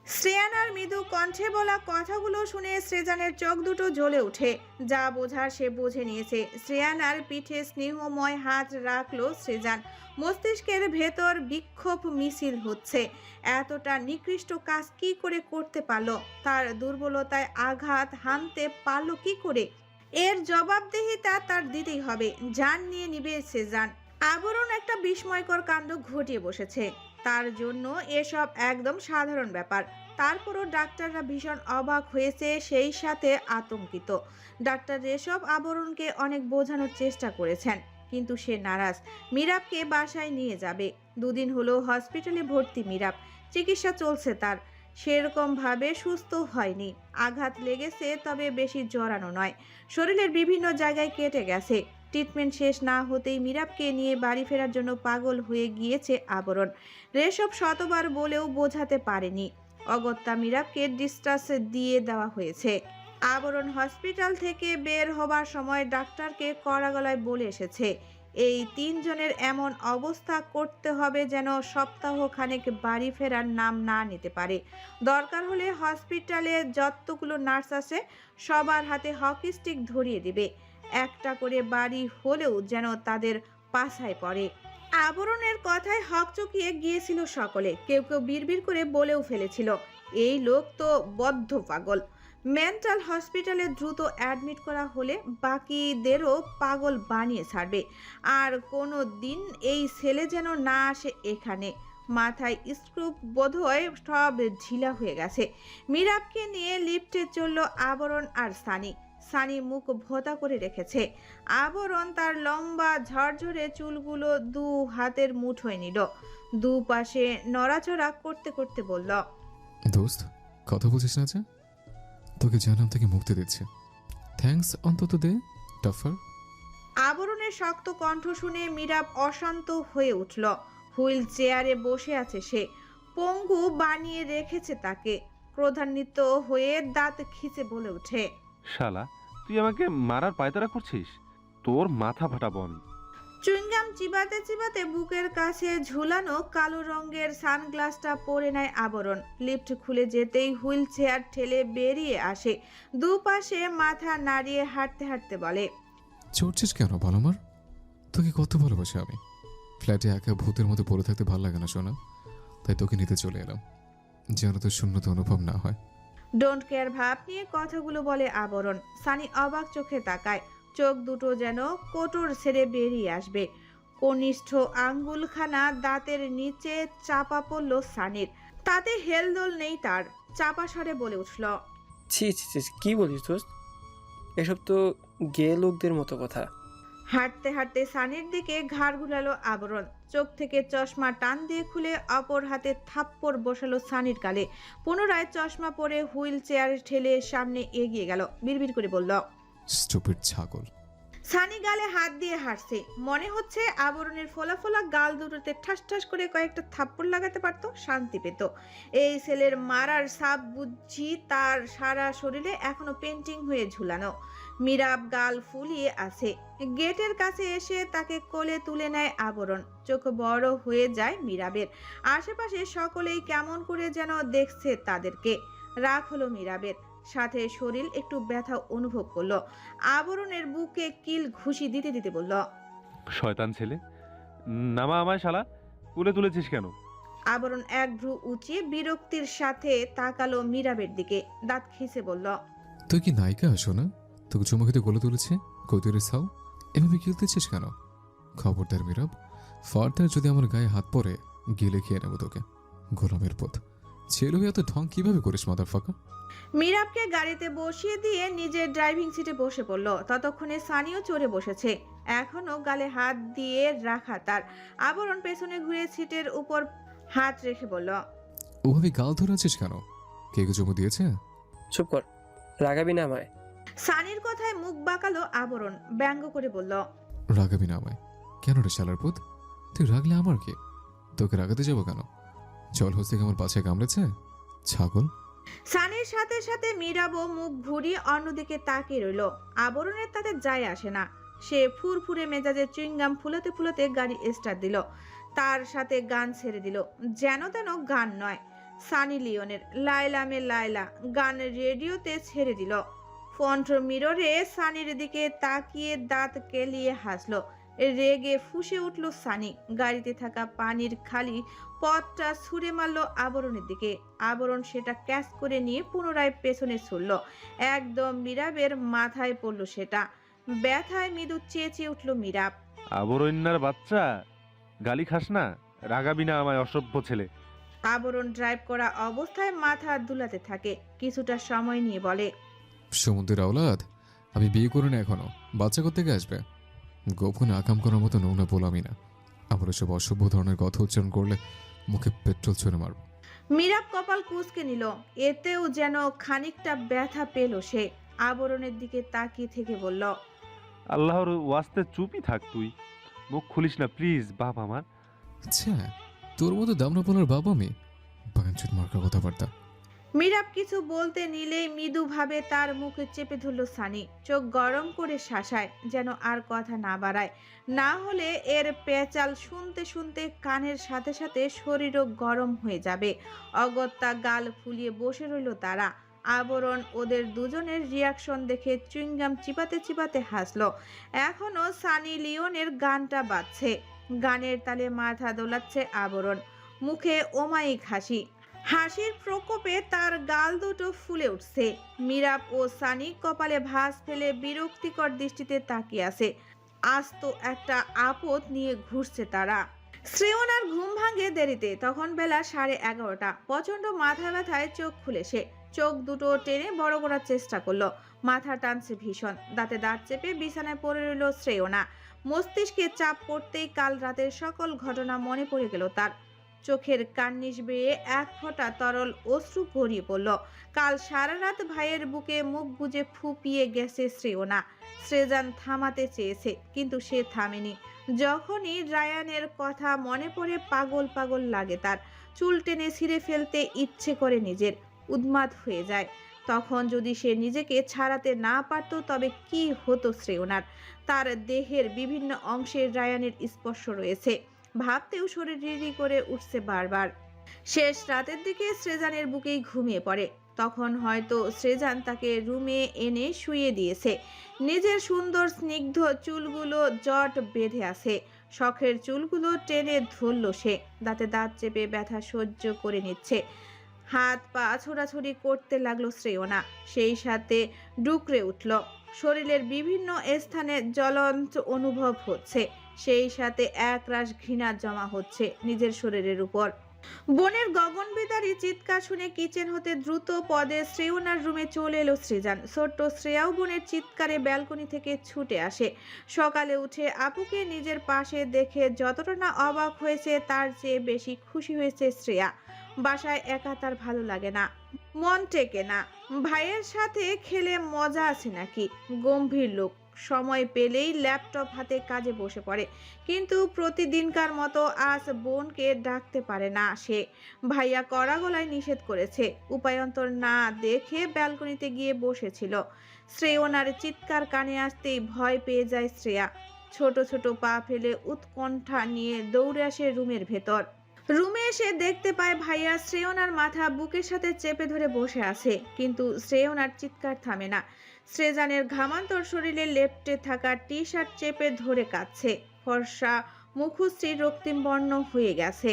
শ্রেয়ানার মৃদু কণ্ঠে বলা কথাগুলো শুনে সৃজানের চোখ দুটো জ্বলে ওঠে। যা বোঝার সে বুঝে নিয়েছে। শ্রেয়ানার পিঠে স্নেহময় হাত রাখলো সৃজান। মস্তিষ্কের ভেতর বিক্ষোভ মিছিল হচ্ছে। এতটা নিকৃষ্ট কাজ কি করে করতে পারলো? তার দুর্বলতায় আঘাত হানতে পারলো কি করে? এর জবাবদিহিতা তার দিতেই হবে। জান নিয়ে নিবে সৃজান। আবরণ একটা বিস্ময়কর কাণ্ড ঘটিয়ে বসেছে। তার জন্য এসব একদম সাধারণ ব্যাপার। তারপরও ডাক্তাররা ভীষণ অবাক হয়েছে, সেই সাথে আতঙ্কিত। ডাক্তার রেশব আবরণকে অনেক বোঝানোর চেষ্টা করেছেন, কিন্তু সে নারাজ। মীরাবকে বাসায় নিয়ে যাবে। 2 দিন হলো হসপিটালে ভর্তি মীরাব। চিকিৎসা চলছে তার। সেরকম ভাবে সুস্থ হয়নি। আঘাত লেগেছে, তবে বেশি জড়ানো নয়। শরীরের বিভিন্ন জায়গায় কেটে গেছে। ট্রিটমেন্ট শেষ না হতেই মীরাবকে নিয়ে বাড়ি ফেরার জন্য পাগল হয়ে গিয়েছে আবরণ। রেশব শতবার বলেও বোঝাতে পারেনি। অগত্যা মীরাবকে ডিসচার্জ দিয়ে দেওয়া হয়েছে। আবরণ হসপিটাল থেকে বের হবার সময় ডাক্তারকে কড়া গলায় বলে এসেছে, এই 3 জনের এমন অবস্থা করতে হবে যেন সপ্তাহ খানেক বাড়ি ফেরার নাম না নিতে পারে। দরকার হলে হসপিটালে যতগুলো নার্স আছে সবার হাতে হকি স্টিক ধরিয়ে দিবে। একটা করে বাড়ি হলেও যেন তাদের পাছায় পড়ে। আবরণের কথায় হকচকিয়ে গিয়েছিল সকলে। কেউ কেউ বিড়বিড় করে বলেও ফেলেছিল, এই লোক তো বদ্ধ পাগল। মেন্টাল হসপিটালে দ্রুত অ্যাডমিট করা হলে বাকিদেরও পাগল বানিয়ে ছাড়বে। আর কোনো দিন এই ছেলে যেন না আসে এখানে। মাথায় স্ক্রু বোধহয় সব ঢিলা হয়ে গেছে। মীরাবকে নিয়ে লিফটে চলল আবরণ আর সানি। সানি মুখ ভোঁতা করে রেখেছে। আবরণ তার লম্বা ঝরঝরে চুলগুলো 2 হাতের মুঠোয় নিল। দুপাশে নড়াচড়া করতে করতে বলল, দোস্ত, কথা বুঝিস না যে? তোকে জানাম থেকে মুক্তি দিচ্ছে। থ্যাঙ্কস অন্তত দে, টাফার। আবরণের শক্ত কণ্ঠ শুনে মীরাব অশান্ত হয়ে উঠল। হুইল চেয়ারে বসে আছে সে। পঙ্গু বানিয়ে রেখেছে তাকে। ক্রোধান্বিত হয়ে দাঁত খিচে বলে ওঠে, শালা, তুই আমাকে মারার পায়তারা করছিস? তোর মাথা ফাটাবো আমি। চুইংগাম চিবাতে চিবাতে বুকের কাছে ঝুলানো কালো রঙের সানগ্লাসটা পরে নেয় আবরণ। লিফট খুলে যেতেই হুইল চেয়ার ঠেলে বেরিয়ে আসে। দুপাশে মাথা নাড়িয়ে হাঁটতে হাঁটতে বলে, চড়ছিস কেন বল আমার? তোকে কত ভালোবাসি আমি। ফ্ল্যাটে একা ভূতের মতো পড়ে থাকতে ভালো লাগে না শোনা, তাই তোকে নিতে চলে এলাম, যেন তোর শূন্যতা অনুভব না হয়। ডোন্ট কেয়ার ভাব নিয়ে কথাগুলো বলে আবরণ। সানি অবাক চোখে তাকায়। চোখ দুটো যেন কোটর ছেড়ে বেরিয়ে আসবে। কনিষ্ঠ আঙ্গুলখানা দাঁতের নিচে চাপা পড়ল সানির। তাতে হেলদোল নেই তার। চাপা স্বরে বলে উঠল, ছি ছি ছি, কি বলিস দোস্ত? এসব তো গে লোকদের মতো কথা। হাঁটতে হাঁটতে সানির দিকে ঘাড় ঘুরালো আবরণ। চোখ থেকে চশমা টান দিয়ে খুলে অপর হাতে থাপ্পড় বসালো সানির গালে। পুনরায় চশমা পরে হুইল চেয়ার ঠেলে সামনে এগিয়ে গেল। বিড়বিড় করে বলল, স্টুপিড ছাগল। সানি গালে হাত দিয়ে হাঁটছে। মনে হচ্ছে আবরণের ফোলা ফোলা গাল দুটোতে ঠাস ঠাস করে কয়েকটা থাপ্পড় লাগাতে পারতো, শান্তি পেত। এই ছেলের মারার সাপ বুঝি তার সারা শরীরে এখনো পেন্টিং হয়ে ঝুলানো। মীরাব গাল ফুলিয়ে আছে। গেটের কাছে এসে তাকে কোলে তুলে নেয় আবরণ। চোখ বড় হয়ে যায় মীরাবের। আশেপাশে সকলেই কেমন করে যেন দেখছে তাদেরকে। রাগ হলো মীরাবের, সাথে শরীর একটু ব্যথা অনুভব করলো। আবরণের বুকে কিল ঘুষি দিতে দিতে বলল, শয়তান ছেলে, নামা আমায় শালা, কুলে তুলেছিস কেন? আবরণ এক ভ্রু উঁচিয়ে বিরক্তির সাথে তাকালো মীরাবের দিকে। দাঁত খিসে বলল, তুই কি নায়িকা আসো না? তোকে চুমা খেতে গলে তুলেছে কৌতুরে ছাও, এভাবে গিলতেছিস কেন? খবরদার মীরাব, ফার্দার যদি আমার গায়ে হাত পড়ে গিলে খেয়ে নেবো তোকে। গোলামের পথ ছেলে হয়ে এত ঢং কিভাবে করিস মাদারফাকা? মীরাবকে গাড়িতে বসিয়ে দিয়ে নিজের ড্রাইভিং সিটে বসে পড়ল। ততক্ষণে সানিও চড়ে বসেছে। এখনো গালে হাত দিয়ে রাখা তার। আবরণ পেছনে ঘুরে সিটের উপর হাত রেখে বলল, ওভাবে গাল ধরে আছিস কেন? কে কে চুমু দিয়েছে? চুপ কর, রাগাবি না আমায়। সানির কথায় মুখ বাঁকালো আবরণ। ব্যঙ্গ করে বলল, রাগাবি না আমায়? কেন রে শালার পুত? তুই রাগলে আমার কি? তোকে রাগাতে যাবো কেন? জল হচ্ছে আমার পাছে কামড়েছে? ছাগল, সানির সাথে সাথে মীরাবও মুখ ঘুরিয়ে অন্যদিকে তাকিয়ে রইল। আবরণের তাতে যায় আসে না। সে ফুরফুরে মেজাজে চুইংগাম ফুলাতে ফুলাতে গাড়ি স্টার্ট দিল। তার সাথে গান ছেড়ে দিল, যেন তেন গান নয়, সানি লিওনের লায়লা মে লায়লা গান রেডিওতে ছেড়ে দিল। ফ্রন্ট মিররে সানির দিকে তাকিয়ে দাঁত কেলিয়ে হাসলো। রেগে ফুঁসে উঠল সানি। গাড়িতে থাকা পানির খালি পথটা ছুঁড়ে মারল আবরণের দিকে। আবরণ সেটা ক্যাচ করে নিয়ে পুনরায় পেছনে ছুড়ল। একদম মীরাবের মাথায় পড়ল সেটা। ব্যথায় মৃদু চেঁচিয়ে উঠল মীরাব। আবরণ্যার বাচ্চা, গালি খাস না, রাগাবি না আমায় অসভ্য ছেলে। আবরণ ড্রাইভ করা অবস্থায় মাথা দুলাতে থাকে। কিছুটা সময় নিয়ে বলে, সমুদ্রের আওলাদ, আমি বিয়ে করি না এখনো, বাচ্চা কোত্থেকে আসবে? গোপন আকাম করার মতো নোংরা বলামি না। আমার এসব অসভ্য ধরনের কথা উচ্চারণ করলে মুখে পেট্রোল ছুঁড়ে মারব। মীরাব কপাল কুঁচকে নিল। এতেও যেন খানিকটা ব্যথা পেল সে। আবরণের দিকে তাকিয়ে থেকে বলল, আল্লাহর ওয়াস্তে চুপই থাক তুই, মুখ খুলিস না প্লিজ বাপ আমার। আচ্ছা, তোর মতো দামনা বলার বাবা আমি? বাগানচুত মার্কা কথাবার্তা। মীরাব কিছু বলতে নিলেই মৃদুভাবে তার মুখে চেপে ধরল সানি। চোখ গরম করে শাসায় যেন আর কথা না বাড়ায়, না হলে এর পেঁচাল শুনতে শুনতে কানের সাথে সাথে শরীরও গরম হয়ে যাবে। অগত্যা গাল ফুলিয়ে বসে রইল তারা। আবরণ ওদের দুজনের রিয়াকশন দেখে চুইংগাম চিবাতে চিবাতে হাসলো। এখনো সানি লিওনের গানটা বাজছে। গানের তালে মাথা দোলাচ্ছে আবরণ, মুখে অমায়িক হাসি। হাসির প্রকোপে তার গাল দুটো ফুলে উঠছে। মীরাব ও সানি কপালে ভাঁজ ফেলে বিরক্তিকর দৃষ্টিতে তাকিয়ে আছে। আস্ত একটা আপদ নিয়ে ঘুরছে তারা। শ্রেয়নার ঘুম ভাঙে দেরিতে। তখন বেলা 11:30। প্রচন্ড মাথা ব্যথায় চোখ খুলে সে। চোখ দুটো টেনে বড় করার চেষ্টা করলো। মাথা টানছে ভীষণ। দাঁতে দাঁত চেপে বিছানায় পড়ে রইল শ্রেয়না। মস্তিষ্কে চাপ পড়তেই কাল রাতের সকল ঘটনা মনে পড়ে গেল তার। চোখের কার্নিশ বেয়ে এক ফোঁটা তরল অশ্রু গড়িয়ে পড়ল। কাল সারা রাত ভাইয়ের বুকে মুখ গুজে ফুপিয়ে গেছে শ্রেয়না। শ্রেজান থামাতে চেয়েছে, কিন্তু সে থামেনি। যখনই রায়ানের কথা মনে পড়ে পাগল পাগল লাগে তার। চুল টেনে ছিঁড়ে ফেলতে ইচ্ছে করে নিজের। উন্মাদ হয়ে যায়। তখন যদি সে নিজেকে ছাড়াতে না পারত তবে কি হতো শ্রেয়নার? তার দেহের বিভিন্ন অংশে রায়ানের স্পর্শ রয়েছে। ভাবতেও শরীর রিরি করে উঠছে বারবার। শেষ রাতের দিকে শ্রেজানের বুকেই ঘুমিয়ে পড়ে। তখন হয়তো শ্রেজান তাকে রুমে এনে শুইয়ে দিয়েছে। নিজের সুন্দর স্নিগ্ধ চুলগুলো জট বেঁধে আছে। শখের চুলগুলো টেনে ধরল সে। দাঁতে দাঁত চেপে ব্যথা সহ্য করে নিচ্ছে। হাত পা ছোড়াছুড়ি করতে লাগলো শ্রেয়না। সেই সাথে ডুকরে উঠল। শরীরের বিভিন্ন স্থানে জ্বলন্ত অনুভব হচ্ছে। সেই সাথে একরাশ ঘৃণা জমা হচ্ছে নিজের শরীরের উপর। বোনের গগনবিদারী চিৎকার শুনে কিচেন হতে দ্রুত পদে শ্রেয়নার রুমে চলে এলো সৃজান। ছোট্ট শ্রেয়াও বোনের চিৎকারে ব্যালকনি থেকে ছুটে আসে। সকালে উঠে আপুকে নিজের পাশে দেখে যতটা না অবাক হয়েছে তার চেয়ে বেশি খুশি হয়েছে শ্রেয়া। বাসায় একা তার ভালো লাগে না, মন টেকে না। ভাইয়ের সাথে খেলে মজা আছে নাকি? গম্ভীর লোক। সময় পেলেই ল্যাপটপ হাতে কাজে বসে পড়ে। কিন্তু প্রতিদিনকার মতো আজ বোনকে ডাকতে পারে না সে। ভাইয়া কড়া গলায় নিষেধ করেছে। উপায়ন্তর না দেখে ব্যালকনিতে গিয়ে বসেছিল। শ্রেয়নার চিৎকার কানে আসতেই ভয় পেয়ে যায় শ্রেয়া। ছোট ছোট পা ফেলে উৎকণ্ঠা নিয়ে দৌড়ে আসে রুমের ভেতর। রুমে এসে দেখতে পায় ভাইয়া শ্রেয়নার মাথা বুকের সাথে চেপে ধরে বসে আছে। কিন্তু শ্রেয়নার চিৎকার থামে না। শ্রেজানের ঘামান্তর শরীরে লেপ্টে থাকা টি শার্ট চেপে ধরে কাঁদছে। ফর্সা মুখশ্রী রক্তিম বর্ণ হয়ে গেছে।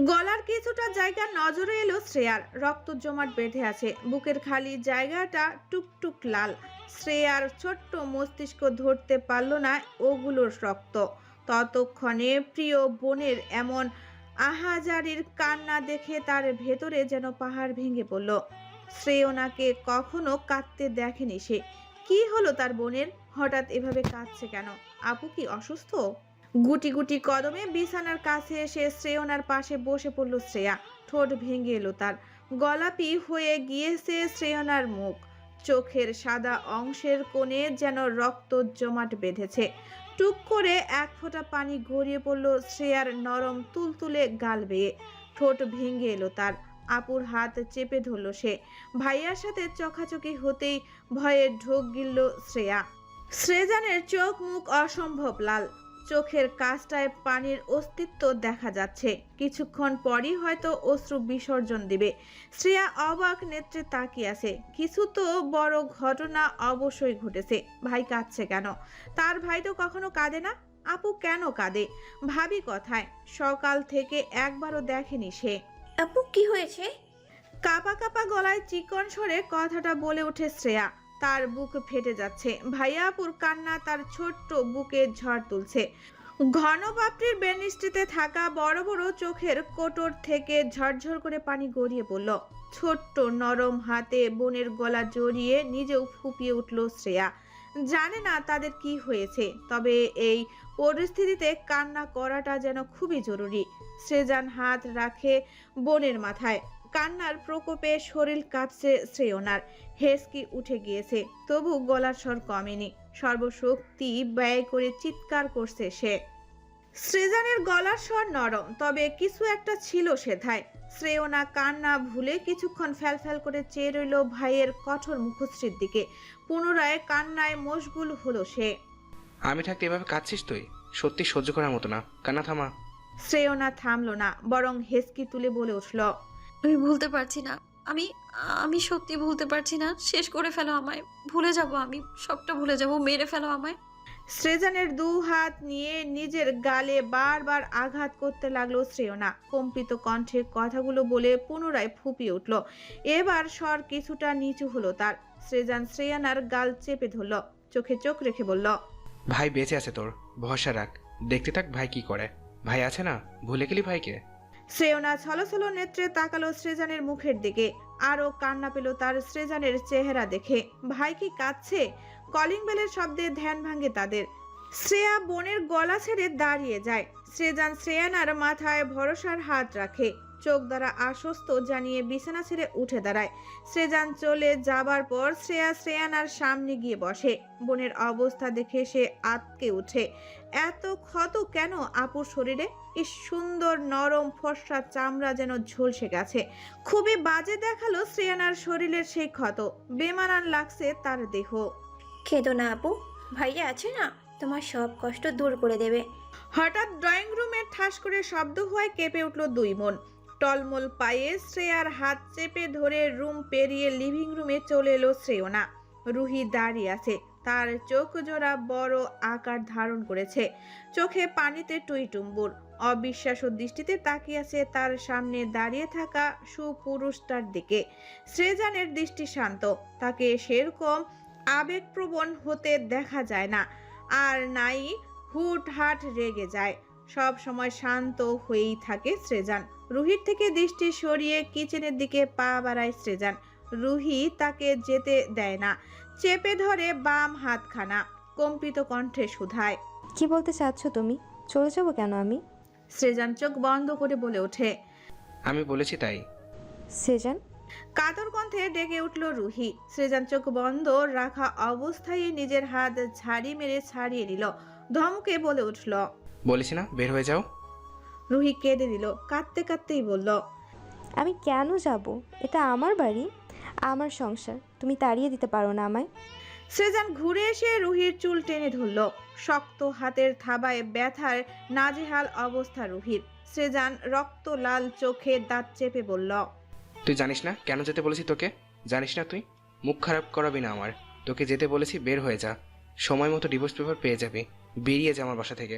গলার কিছুটা জায়গা নজরে এলো শ্রেয়ার। রক্ত জমাট বেঁধে আছে। বুকের খালি জায়গাটা টুকটুক লাল। শ্রেয়ার ছোট্ট মস্তিষ্ক ধরতে পারল না ওগুলোর রক্ত। ততক্ষণে প্রিয় বোনের এমন আহাজারির কান্না দেখে তার ভেতরে যেন পাহাড় ভেঙে পড়ল। শ্রেয়নাকে কখনো কাঁদতে দেখেনি সে। কি হলো তার বোনের? হঠাৎ এভাবে কাঁদছে কেন? আপু কি অসুস্থ? গুটি গুটি কদমে বিছানার কাছে এসে শ্রেয়নার পাশে বসে পড়ল শ্রেয়া। ঠোঁট ভেঙে এলো তার। গোলাপি হয়ে গিয়েছে শ্রেয়নার মুখ। চোখের সাদা অংশের কোণে যেন রক্ত জমাট বেঁধেছে। টুক করে এক ফোঁটা পানি গড়িয়ে পড়ল শ্রেয়ার নরম তুলতুলে গাল বেয়ে। ঠোঁট ভেঙে এলো তার। আপুর হাত চেপে ধরল সে। ভাইয়ার সাথে চোখাচোখি হতেই ভয়ে ঢোক গিলল শ্রেয়া। শ্রেজানের চোখ মুখ অসম্ভব লাল, চোখের কাছটায় পানির অস্তিত্ব দেখা যাচ্ছে। কিছুক্ষণ পরই হয়তো অশ্রু বিসর্জন দিবে। শ্রেয়া অবাক নেত্রে তাকিয়ে আছে। কিছু তো বড় ঘটনা অবশ্যই ঘটেছে। ভাই কাঁদছে কেন? তার ভাই তো কখনো কাঁদে না। আপু কেন কাঁদে? ভাবি কথায়, সকাল থেকে একবারও দেখেনি সে। আপু কি হয়েছে? কাপা কাপা গলায় চিকন স্বরে কথাটা বলে ওঠে শ্রেয়া। তার বুক ফেটে যাচ্ছে। ভাইয়া আপুর কান্না তার ছোট্ট বুকে ঝড় তুলছে। ঘন পাপড়ির বেনিষ্টিতে থাকা বড় বড় চোখের কোটর থেকে ঝরঝর করে পানি গড়িয়ে পড়ল। ছোট্ট নরম হাতে বোনের গলা জড়িয়ে নিজেও ফুপিয়ে উঠল শ্রেয়া। জানে না তাদের কি হয়েছে, তবে এই পরিস্থিতিতে কান্না করাটা যেন খুবই জরুরি। শ্রেজান হাত রাখে বোনের মাথায়। কান্নার প্রকোপে শরীর কাঁপছে শ্রেয়নার। হেসকি উঠে গিয়েছে, তবু গলার স্বর কমেনি। সর্বশক্তি ব্যয় করে চিৎকার করছে সে। শ্রেজানের গলার স্বর নরম, তবে কিছু একটা ছিল সেথায়। শ্রেয়না কান্না ভুলে কিছুক্ষণ ফ্যালফ্যাল করে চেয়ে রইল ভাইয়ের কঠোর মুখশ্রীর দিকে। পুনরায় কান্নায় মশগুল হলো সে। আমি থাকতে এভাবে কাঁদছিস তুই? সত্যি সহ্য করার মতো না, কান্না থামা। শ্রেয়না থামলো না, বরং হেসকি তুলে বলে উঠল, আমি ভুলতে পারছি না। আমি আমি সত্যি ভুলতে পারছি না। শেষ করে ফেলো আমায়। ভুলে যাব, আমি সবটা ভুলে যাব। মেরে ফেলো আমায়। শ্রেজানের দু হাত নিয়ে নিজের গালে বারবার আঘাত করতে লাগলো শ্রেয়না। কম্পিত কণ্ঠে কথাগুলো বলে পুনরায় ফুপিয়ে উঠল। এবার স্বর কিছুটা নিচু হলো তার। শ্রেজান শ্রেয়ানার গাল চেপে ধরল, চোখে চোখ রেখে বলল, ভাই বেঁচে আছে, তোর ভরসা রাখ, দেখতে থাক ভাই কি করে। ভাই আছে না, ভুলে গেলি ভাইকে? শ্রেয়না ছলছল নেত্রে তাকালো শ্রেজানের মুখের দিকে। আরো কান্না পেল তার শ্রেজানের চেহারা দেখে। ভাই কি কাঁদছে? কলিং বেলের শব্দে ধ্যান ভাঙে তাদের। শ্রেয়া বোনের গলা ছেড়ে দাঁড়িয়ে যায়। শ্রেজান শ্রেয়ানার মাথায় ভরসার হাত রাখে। চোখ দ্বারা আশ্বস্ত জানিয়ে বিছানা ছেড়ে উঠে দাঁড়ায়। শ্রেজান চলে যাবার পর শ্রেয়া শ্রেয়ানার সামনে গিয়ে বসে। বোনের অবস্থা দেখে সে আঁতকে উঠে। এত ক্ষত কেন আপুর শরীরে? এই সুন্দর নরম ফর্সা চামড়া যেন ঝলসে গেছে। খুবই বাজে দেখালো শ্রেয়ানার শরীরের সেই ক্ষত। বেমানান লাগছে তার দেহ। খেদো না আপু, ভাইয়া আছে না, তোমার সব কষ্ট দূর করে দেবে। হঠাৎ ড্রয়িং রুমে ঠাস করে শব্দ হয়ে কেঁপে উঠল দুই মন। টলমল পায়ে শ্রেয়ার হাত চেপে ধরে রুম পেরিয়ে লিভিং রুমে চলে এলো শ্রেয়না। রুহি দাঁড়িয়ে আছে। তার চোখ জোড়া বড় আকার ধারণ করেছে। চোখে পানিতে টুইটুম্বুর। অবিশ্বাস্য দৃষ্টিতে তাকিয়ে আছে তার সামনে দাঁড়িয়ে থাকা সুপুরুষটার দিকে। শ্রেজানের দৃষ্টি শান্ত। তাকে সেরকম আবেগপ্রবণ হতে দেখা যায় না, আর নাই হুটহাট রেগে যায়। সব সময় শান্ত হয়েই থাকে শ্রেজান। রুহির থেকে দৃষ্টি সরিয়ে কিচেনের দিকে পা বাড়ায় শ্রেজান। রুহি তাকে যেতে দেয় না, চেপে ধরে বাম হাতখানা। কম্পিত কণ্ঠে শুধায়, কি বলতে চাচ্ছ তুমি? চলে যাবো কেন আমি? শ্রেজান চোখ বন্ধ করে বলে ওঠে, আমি বলেছি তাই। সেজান, কাতর কণ্ঠে ডেকে উঠল রুহি। শ্রেজান চোখ বন্ধ রাখা অবস্থায় নিজের হাত ঝাড়ি মেরে ছাড়িয়ে নিল। ধমকে বলে উঠল, বলেছি না বের হয়ে যাও। রুহি কেঁদে দিল। কাঁদতে কাঁদতেই বলল, আমি কেন যাব? এটা আমার বাড়ি, আমার সংসার। তুমি তাড়িয়ে দিতে পারো না আমায়? শ্রেজান ঘুরে এসে রুহির চুল টেনে ধরল। শক্ত হাতের থাবায় ব্যথার নাজেহাল অবস্থা রুহির। শ্রেজান রক্ত লাল চোখে দাঁত চেপে বলল, তুই জানিস না কেন যেতে বলেছি তোকে? জানিস না তুই? মুখ খারাপ করাবি না আমার। তোকে যেতে বলেছি, বের হয়ে যা। সময় মতো ডিভোর্স পেপার পেয়ে যাবি। বেরিয়ে যা আমার বাসা থেকে।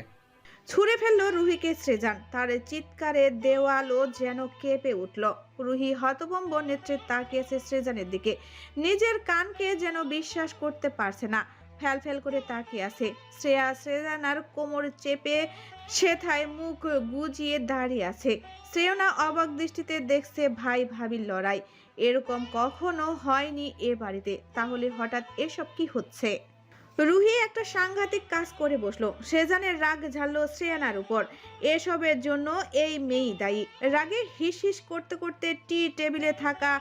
ছুঁড়ে ফেললো রুহিকে শ্রেজান। তার চিৎকারে দেওয়ালও যেন কেঁপে উঠল। রুহি হতভম্ব নেত্রে তাকিয়েছে শ্রেজানের দিকে। নিজের কানকে যেন বিশ্বাস করতে পারছে না। ফ্যাল করে তাকিয়ে আছে। শ্রেয়া শ্রেজানার কোমর চেপে সেথায় মুখ গুজিয়ে দাঁড়িয়ে আছে। শ্রেয়না অবাক দৃষ্টিতে দেখছে ভাই ভাবির লড়াই। এরকম কখনো হয়নি এ বাড়িতে। তাহলে হঠাৎ এসব কি হচ্ছে? রুহি একটা সাংঘাতিক কাজ করে বসলো। সেজানের রাগ ঝাড়লো শ্রেয়ানার উপর। এসবের জন্য এই মেয়েই দায়ী। রাগে হিস হিস করতে করতে টি টেবিলে থাকা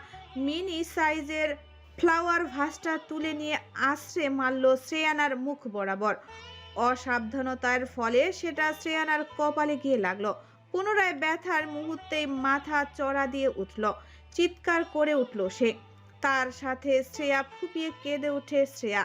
মিনি সাইজের ফ্লাওয়ার ভাসটা তুলে নিয়ে আছড়ে মারল শ্রেয়ানার মুখ বরাবর। অসাবধানতার ফলে সেটা শ্রেয়ানার কপালে গিয়ে লাগলো। পুনরায় ব্যথার মুহূর্তেই মাথা চড়া দিয়ে উঠল। চিৎকার করে উঠল সে। তার সাথে শ্রেয়া ফুপিয়ে কেঁদে ওঠে শ্রেয়া।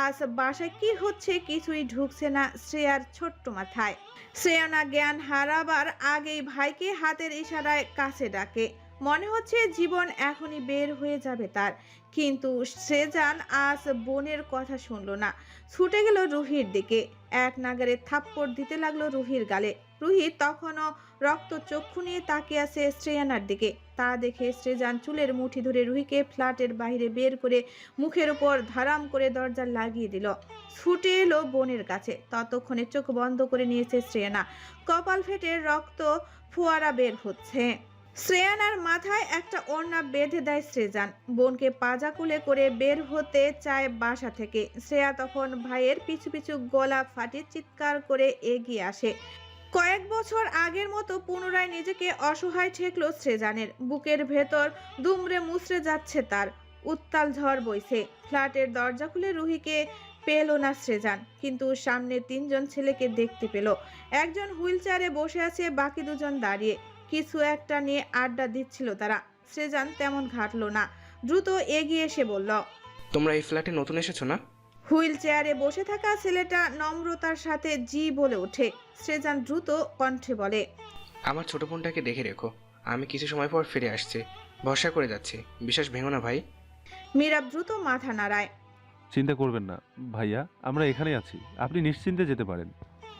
আজ বাসায় কি হচ্ছে কিছুই ঢুকছে না শ্রেয়ার ছোট্ট মাথায়। শ্রেয়া না জ্ঞান হারাবার আগেই ভাইকে হাতের ইশারায় কাছে ডাকে। মনে হচ্ছে জীবন এখনই বের হয়ে যাবে তার। কিন্তু সেজান আজ বোনের কথা শুনল না, ছুটে গেল রুহির দিকে। এক নাগারে থাপ্পড় দিতে লাগলো রুহির গালে। রুহি তখনও রক্ত চক্ষু নিয়ে তাকিয়ে আছে শ্রেয়ানার দিকে। তা দেখে সেজান চুলের মুঠি ধরে রুহিকে ফ্ল্যাটের বাইরে বের করে মুখের উপর ধারাম করে দরজা লাগিয়ে দিল। ছুটে এলো বোনের কাছে। ততক্ষণে চোখ বন্ধ করে নিয়েছে শ্রেয়ানা। কপাল ফেটে রক্ত ফোয়ারা বের হচ্ছে। শ্রেয়ানার মাথায় একটা ওড়না বেঁধে দেয় সেজান। বোনকে পাজা কুলে করে বের হতে চায় বাসা থেকে। শ্রেয়া তখন ভাইয়ের পিছু পিছু গলা ফাটিয়ে চিৎকার করে এগিয়ে আসে। কয়েক বছর আগের মতো পুনরায় নিজেকে অসহায় ঠেকলো সেজানের। বুকের ভেতর দুমড়ে মুচড়ে যাচ্ছে তার। উত্তাল ঝড় বইছে। ফ্ল্যাটের দরজা খুলে রুহিকে পেল না সেজান, কিন্তু সামনে 3 জন ছেলেকে দেখতে পেল। একজন হুইল চেয়ারে বসে আছে, বাকি 2 জন দাঁড়িয়ে কিছু একটা নিয়ে আড্ডা দিচ্ছিল তারা। সেজান তেমন ঘাটলো না, দ্রুত এগিয়ে এসে বলল, তোমরা এই ফ্ল্যাটে নতুন এসেছো না? হুইল চেয়ারে বসে থাকা ছেলেটা নম্রতার সাথে জি বলে ওঠে। সেজান দ্রুত কণ্ঠে বলে, আমার ছোট বোনটাকে দেখে রেখো, আমি কিছু সময় পর ফিরে আসছি, ভরসা করে যাচ্ছি, বিশ্বাস ভেঙো না ভাই। মীরা দ্রুত মাথা নাড়ায়। চিন্তা করবেন না ভাইয়া, আমরা এখানে আছি, আপনি নিশ্চিন্তে যেতে পারেন।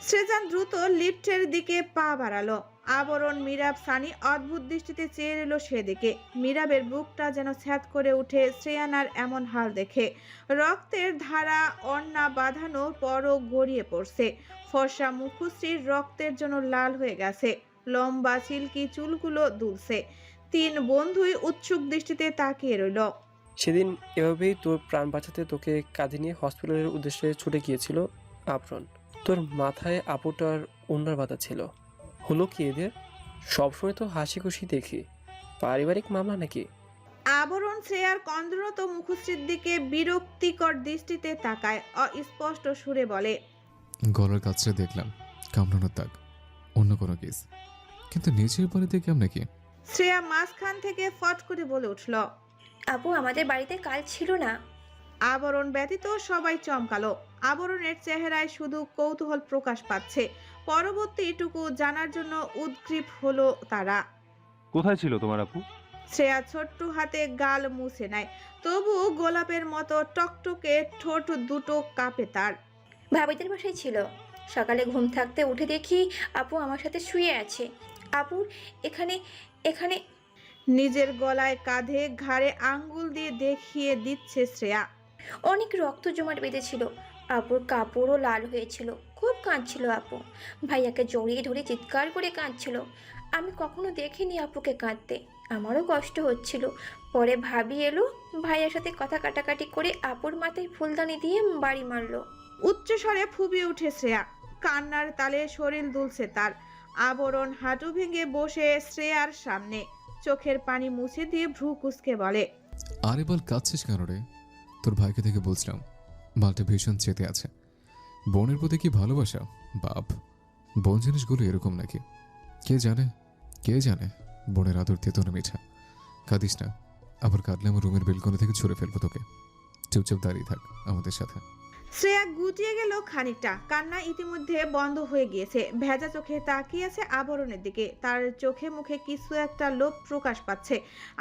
সেজান দ্রুত লিফটের দিকে পা বাড়ালো। আবরণ, মিরাব, সানি অদ্ভুত দৃষ্টিতে চেয়ে রইল সেদিকে। মিরাবের বুকটা যেন ছ্যাদ করে উঠে শ্রেয়ানার এমন হাল দেখে। রক্তের ধারা অন্না বাঁধানো পরও গড়িয়ে পড়ছে। ফর্সা মুখশ্রীর রক্তের জন্য লাল হয়ে গেছে। লম্বা সিল্কি চুলগুলো দুলছে। 3 বন্ধুই উৎসুক দৃষ্টিতে তাকিয়ে রইল। সেদিন এভাবেই তোর প্রাণ বাঁচাতে তোকে কাঁধে নিয়ে হসপিটালের উদ্দেশ্যে ছুটে গিয়েছিল আবরণ। তোর মাথায় আপুটার ওড়নার বাঁধা ছিল। হলো কি এদের? সবসময় তো হাসি খুশি দেখি, পারিবারিক মামলা নাকি? আবরণ শ্রেয়ার কন্দরত মুখশ্রীর দিকে বিরক্তিকর দৃষ্টিতে তাকায়। অস্পষ্ট সুরে বলে, গলার কাছটা দেখলাম, কামড়ানোর দাগ, অন্য কোনো কেস, কিন্তু নিজের বাড়িতে কেমন নাকি? শ্রেয়া মাঝখান থেকে ফট করে বলে উঠল। আপু আমাদের বাড়িতে কাল ছিল না। আবরণ ব্যতীত সবাই চমকালো। আবরণের চেহারায় শুধু কৌতূহল প্রকাশ পাচ্ছে। পরবর্তীটুকু জানার জন্য উদ্গ্রীব হলো তারা। কোথায় ছিল তোমার আপু? শ্রেয়া ছোট্ট হাতে গাল মুছে নেয়, তবু গোলাপের মতো টকটকে ঠোঁট দুটো কাঁপে তার। ভাবিদের বাসায় ছিল। সকালে ঘুম থাকতে উঠে দেখি আপু আমার সাথে শুয়ে আছে। আপু এখানে এখানে নিজের গলায়, কাঁধে, ঘাড়ে আঙ্গুল দিয়ে দেখিয়ে দিচ্ছে শ্রেয়া। অনেক রক্ত জমাট বেঁধেছিল। আপুর কাপড়ও লাল হয়েছিল। খুব কাঁদছিল আপু। ভাইয়াকে জড়িয়ে ধরে চিৎকার করে কাঁদছিল। আমি কখনো দেখিনি আপুকে কাঁদতে। আমারও কষ্ট হচ্ছিল। পরে ভাবি এলো, ভাইয়ার সাথে কথা কাটাকাটি করে আপুর মাথায় ফুলদানি দিয়ে বাড়ি মারলো। উচ্চস্বরে ফুঁপিয়ে উঠে শ্রেয়া। কান্নার তালে শরীর দুলছে তার। আবরণ হাঁটু ভেঙে বসে শ্রেয়ার সামনে, চোখের পানি মুছে দিয়ে ভ্রু কুঁচকে বলে, আরে বল, কাঁদছিস কেন রে? তোর ভাইকে দেখে বলছিলাম বালটা ভীষণ চেতে আছে। বোনের প্রতি কি ভালোবাসা! বাপ, বোন জিনিসগুলো এরকম নাকি? কে জানে, কে জানে। বোনের আদর তেতো মিঠা। কাঁদিস না, আবার কাঁদলে আমার রুমের বেলকনি থেকে ছুঁড়ে ফেলবো তোকে। চুপচাপ দাঁড়িয়ে থাক আমাদের সাথে। শ্রেয়া গুটিয়ে গেল খানিকটা। কান্না ইতিমধ্যে বন্ধ হয়ে গিয়েছে। ভেজা চোখে তাকিয়ে আছে আবরণের দিকে। তার চোখে মুখে কিছু একটা লোভ প্রকাশ পাচ্ছে।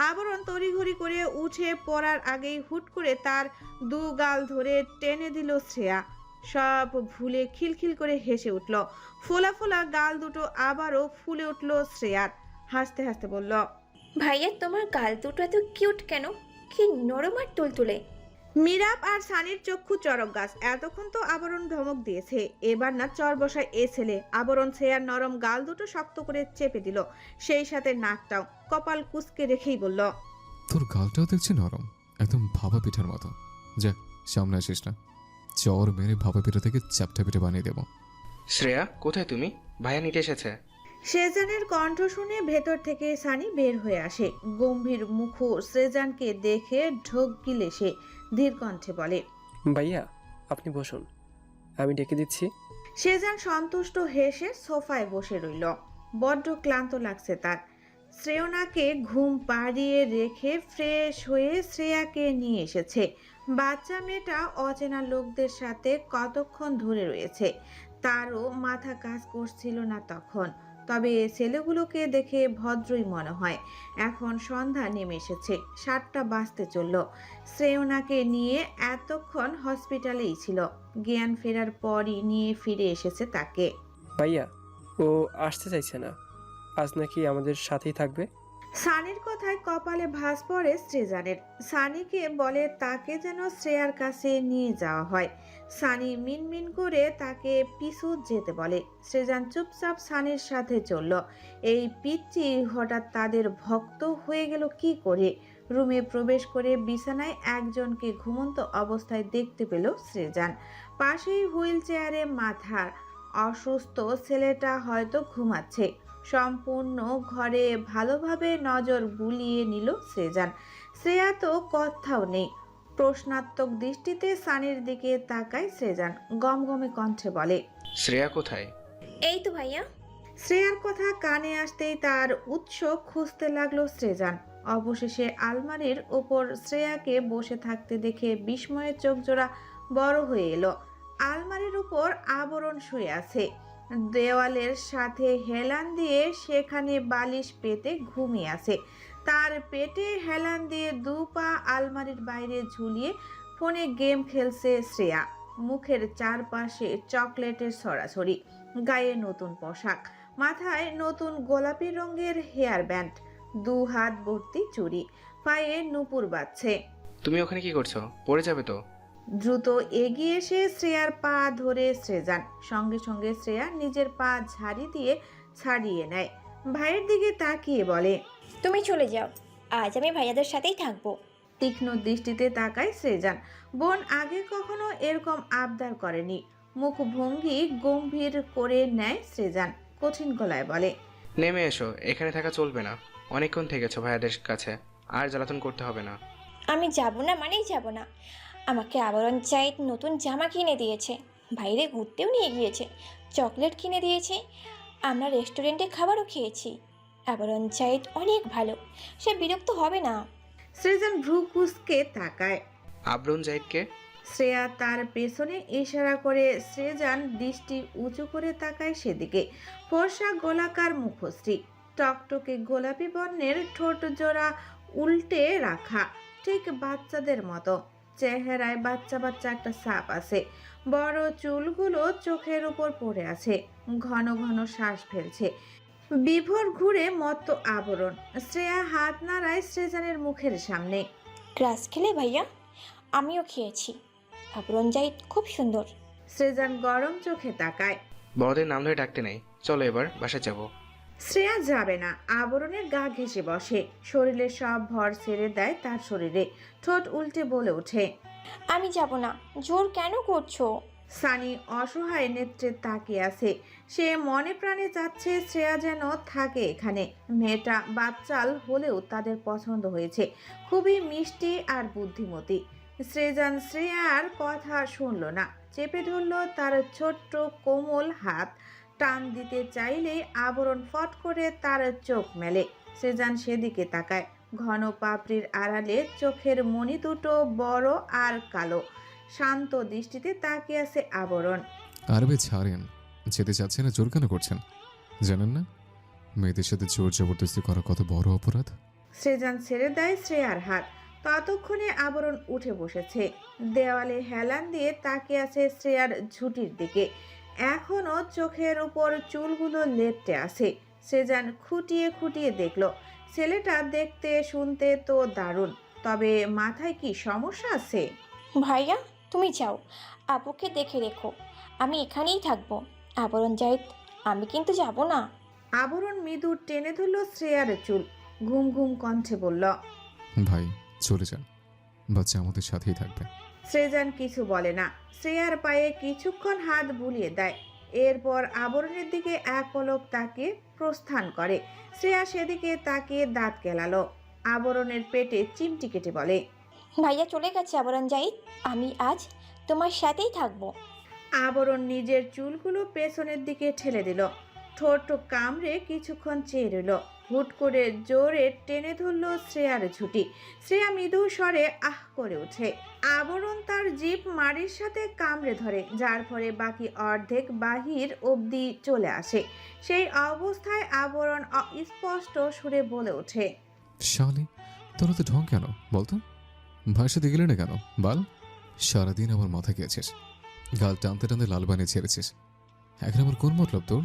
আবরণ তড়িঘড়ি করে উঠে পড়ার আগেই হুট করে তার 2 গাল ধরে টেনে দিল শ্রেয়া। সব ভুলে খিলখিল করে হেসে উঠল। ফোলা ফোলা গাল দুটো আবারও ফুলে উঠল শ্রেয়ার। হাসতে হাসতে বলল, ভাইয়া তোমার গাল দুটো এত কিউট কেন? কি নরম আর তুলতুলে। মিরাব আর সানির চক্ষু চরক গাছ। এতক্ষণ তো আবরণ ধমক দিয়েছে, এবার না চর বসায় এ ছেলে। আবরণ শ্রেয়ার নরম গাল দুটো শক্ত করে চেপে দিল, সেই সাথে নাকটাও। কপাল কুঁচকে রেখেই বলল, তোর গালটাও দেখছি নরম, একদম ভাপা পিঠার মতো। যা, সামনে আসিস না, চর মেরে ভাপা পিঠা থেকে চ্যাপটা পিঠে বানিয়ে দেবো। শ্রেয়া, কোথায় তুমি? ভাইয়া নিতে এসেছে। সেজানের কণ্ঠ শুনে ভেতর থেকে সানি বের হয়ে আসে। গম্ভীর মুখ সেজানকে দেখে ঢোক গিলে সে ধীর কণ্ঠে বলে, ভাইয়া আপনি বসুন, আমি ডেকে দিচ্ছি। সেজান সন্তুষ্ট হেসে সোফায় বসে রইল। বড্ড ক্লান্ত লাগছে তার। শ্রেয়নাকে ঘুম পাড়িয়ে রেখে ফ্রেশ হয়ে শ্রেয়াকে নিয়ে এসেছে। বাচ্চা মেয়েটা অচেনা লোকদের সাথে কতক্ষণ ধরে রয়েছে তারও মাথা কাজ করছিল না তখন। তবে ছেলেগুলোকে দেখে ভদ্রই মনে হয়। এখন সন্ধ্যা নেমে এসেছে, 7টা বাজতে চলল। শ্রেয়নাকে নিয়ে এতক্ষণ হসপিটালেই ছিল, জ্ঞান ফেরার পরই নিয়ে ফিরে এসেছে তাকে। ভাইয়া, ও আসতে চাইছে না, আজ নাকি আমাদের সাথেই থাকবে। সানির কথায় কপালে ভাঁজ পড়ে সৃজানের। সানিকে বলে তাকে যেন শ্রেয়ার কাছে নিয়ে যাওয়া হয়। সানি মিনমিন করে তাকে পিছু যেতে বলে। সৃজান চুপচাপ সানির সাথে চলল। এই পিচ্চি হঠাৎ তাদের ভক্ত হয়ে গেল কি করে? রুমে প্রবেশ করে বিছানায় একজনকে ঘুমন্ত অবস্থায় দেখতে পেল সৃজান। পাশেই হুইল চেয়ারে মাথার অসুস্থ ছেলেটা হয়তো ঘুমাচ্ছে। সম্পূর্ণ ঘরে ভালোভাবে নজর বুলিয়ে নিল সৃজান। শ্রেয়া তো কোথাও নেই। প্রশ্নাত্মক দৃষ্টিতে সানির দিকে তাকায় সৃজান। গমগমে কণ্ঠে বলে, শ্রেয়া কোথায়? এই তো ভাইয়া। শ্রেয়ার কথা কানে আসতেই তার উৎস খুঁজতে লাগলো সৃজান। অবশেষে আলমারির ওপর শ্রেয়াকে বসে থাকতে দেখে বিস্ময়ে চোখ জোড়া বড় হয়ে এলো। আলমারির উপর আবরণ শুয়ে আছে। দেওয়ালের সাথে হেলান দিয়ে সেখানে বালিশ পেতে ঘুমিয়ে আছে। তার পেটে হেলান দিয়ে 2 পা আলমারির বাইরে ঝুলিয়ে ফোনে গেম খেলছে শ্রেয়া। মুখের চারপাশে চকলেটের ছড়াছড়ি, গায়ে নতুন পোশাক, মাথায় নতুন গোলাপি রঙের হেয়ার ব্যান্ড, 2 হাত ভর্তি চুড়ি, পায়ে নুপুর বাজছে। তুমি ওখানে কি করছো? পড়ে যাবে তো। দ্রুত এগিয়ে এসে শ্রেয়ার পা ধরে সৃজান। সঙ্গে সঙ্গে শ্রেয়া নিজের পা ঝাড়ি দিয়ে ছাড়িয়ে নেয়। ভাইয়ের দিকে তাকিয়ে বলে, তুমি চলে যাও, আজ আমি ভাইয়াদের সাথেই থাকবো। তীক্ষ্ণ দৃষ্টিতে তাকায় সৃজান। বোন আগে কখনো এরকম আবদার করেনি। মুখভঙ্গি গম্ভীর করে নেয় সৃজান। কঠিন গলায় বলে, নেমে এসো, এখানে থাকা চলবে না। অনেকক্ষণ থেকেছো ভাইয়াদের কাছে, আর জ্বালাতন করতে হবে না। আমি যাব না মানেই যাব না। আমাকে আবরণ চাই নতুন জামা কিনে দিয়েছে, বাইরে ঘুরতেও নিয়ে গিয়েছে, চকলেট কিনে দিয়েছে, আমরা রেস্টুরেন্টে খাবারও খেয়েছি। আবরণ চাইত অনেক ভালো, সে বিরক্ত হবে না। সৃজান ভ্রু কুঁচকে তাকায়। আবরণ জাহিদকে? শ্রেয়া তার পেছনে ইশারা করে সৃজান দৃষ্টি উঁচু করে তাকায় সেদিকে। ফর্সা গোলাকার মুখশ্রী, টকটকে গোলাপি বর্ণের ঠোঁট জোড়া উল্টে রাখা, ঠিক বাচ্চাদের মতো। চেহারায় বাচ্চা বাচ্চা একটা ছাপ আছে। বড় চুলগুলো চোখের উপর পড়ে আছে। ঘন ঘন শ্বাস ফেলছে। বিভোর ঘুরে মত্ত আবরণ। শ্রেয়া হাত নাড়ায় সৃজানের মুখের সামনে। ক্রাশ খেলে ভাইয়া? আমিও খেয়েছি। আবরণ চাইত খুব সুন্দর। সৃজান গরম চোখে তাকায়। বড়দের নাম ধরে ডাকতে নেই, চলো এবার বাসায় যাবো। শ্রেয়া যাবে না। আবরণের গা ঘেঁষে বসে। শরীরে সব ভর ছেড়ে দেয় তার শরীরে। ঠোঁট উল্টে বলে ওঠে, আমি যাব না। জোর কেন করছো? সানি অসহায় নেত্রে তাকিয়ে আছে। সে মনে প্রাণে চাচ্ছে শ্রেয়া যেন থাকে এখানে। মেয়েটা বাচ্চাল হলেও তাদের পছন্দ হয়েছে। খুবই মিষ্টি আর বুদ্ধিমতী। সৃজান শ্রেয়ার কথা শুনল না। চেপে ধরল তার ছোট্ট কোমল হাত। টান দিতে চাইলেই আবরণ ফট করে তার চোখ মেলে। সৃজান সেদিকে তাকায়। ঘন পাপড়ির আড়ালে চোখের মণি দুটো বড় আর কালো। শান্ত দৃষ্টিতে তাকিয়ে আছে আবরণ। আরবে ছাড়েন, যেতে চাচ্ছেন না, জোর কেন করছেন? জানেন না মেয়েদের সাথে জোর জবরদস্তি করা কত বড় অপরাধ? সৃজান ছেড়ে দেয় শ্রেয়ার হাত। ততক্ষণে আবরণ উঠে বসেছে। দেওয়ালে হেলান দিয়ে তাকিয়ে আছে শ্রেয়ার ঝুঁটির দিকে। এখনো চোখের উপর চুলগুলো লেপ্টে আছে। সৃজান খুঁটিয়ে খুঁটিয়ে দেখল। ছেলেটা দেখতে শুনতে তো দারুণ, তবে মাথায় কি সমস্যা আছে? ভাইয়া তুমি যাও, আপুকে দেখে রেখো, আমি এখানেই থাকবো। আবরণ চাইত, আমি কিন্তু যাব না। আবরণ মৃদু টেনে ধরল শ্রেয়ার চুল। ঘুম ঘুম কণ্ঠে বলল, ভাই চলে যান, বাচ্চা আমাদের সাথেই থাকবে। সৃজান কিছু বলে না। শ্রেয়ার পায়ে কিছুক্ষণ হাত বুলিয়ে দেয়। এরপর আবরণের দিকে এক পলক তাকিয়ে প্রস্থান করে। শ্রেয়া সেদিকে তাকিয়ে দাঁত কেলালো। আবরণের পেটে চিমটি কেটে বলে, ভাইয়া চলে গেছে আবরণ চাইত, আমি আজ তোমার সাথেই থাকবো। আবরণ নিজের চুলগুলো পেছনের দিকে ঠেলে দিল। ঠোঁট কামড়ে কিছুক্ষণ চেয়ে রইল। হুট করে জোরে টেনে ধরল শ্রেয়ার ঝুঁটি। শ্রেয়া মৃদু স্বরে আহ করে ওঠে। আবরণ তার জিভ মাড়ির সাথে কামড়ে ধরে, যার ফলে বাকি অর্ধেক বাহির অবধি চলে আসে। সেই অবস্থায় আবরণ অস্পষ্ট সুরে বলে ওঠে, শালি, তোর তো ঢং কেন বলতো? ভাইয়ের সাথে গেলে না কেন বাল? সারাদিন আমার মাথা গেছিস, গাল টানতে টানতে লাল বানিয়ে ছেড়েছিস। এখন আমার কোন মতলব তোর?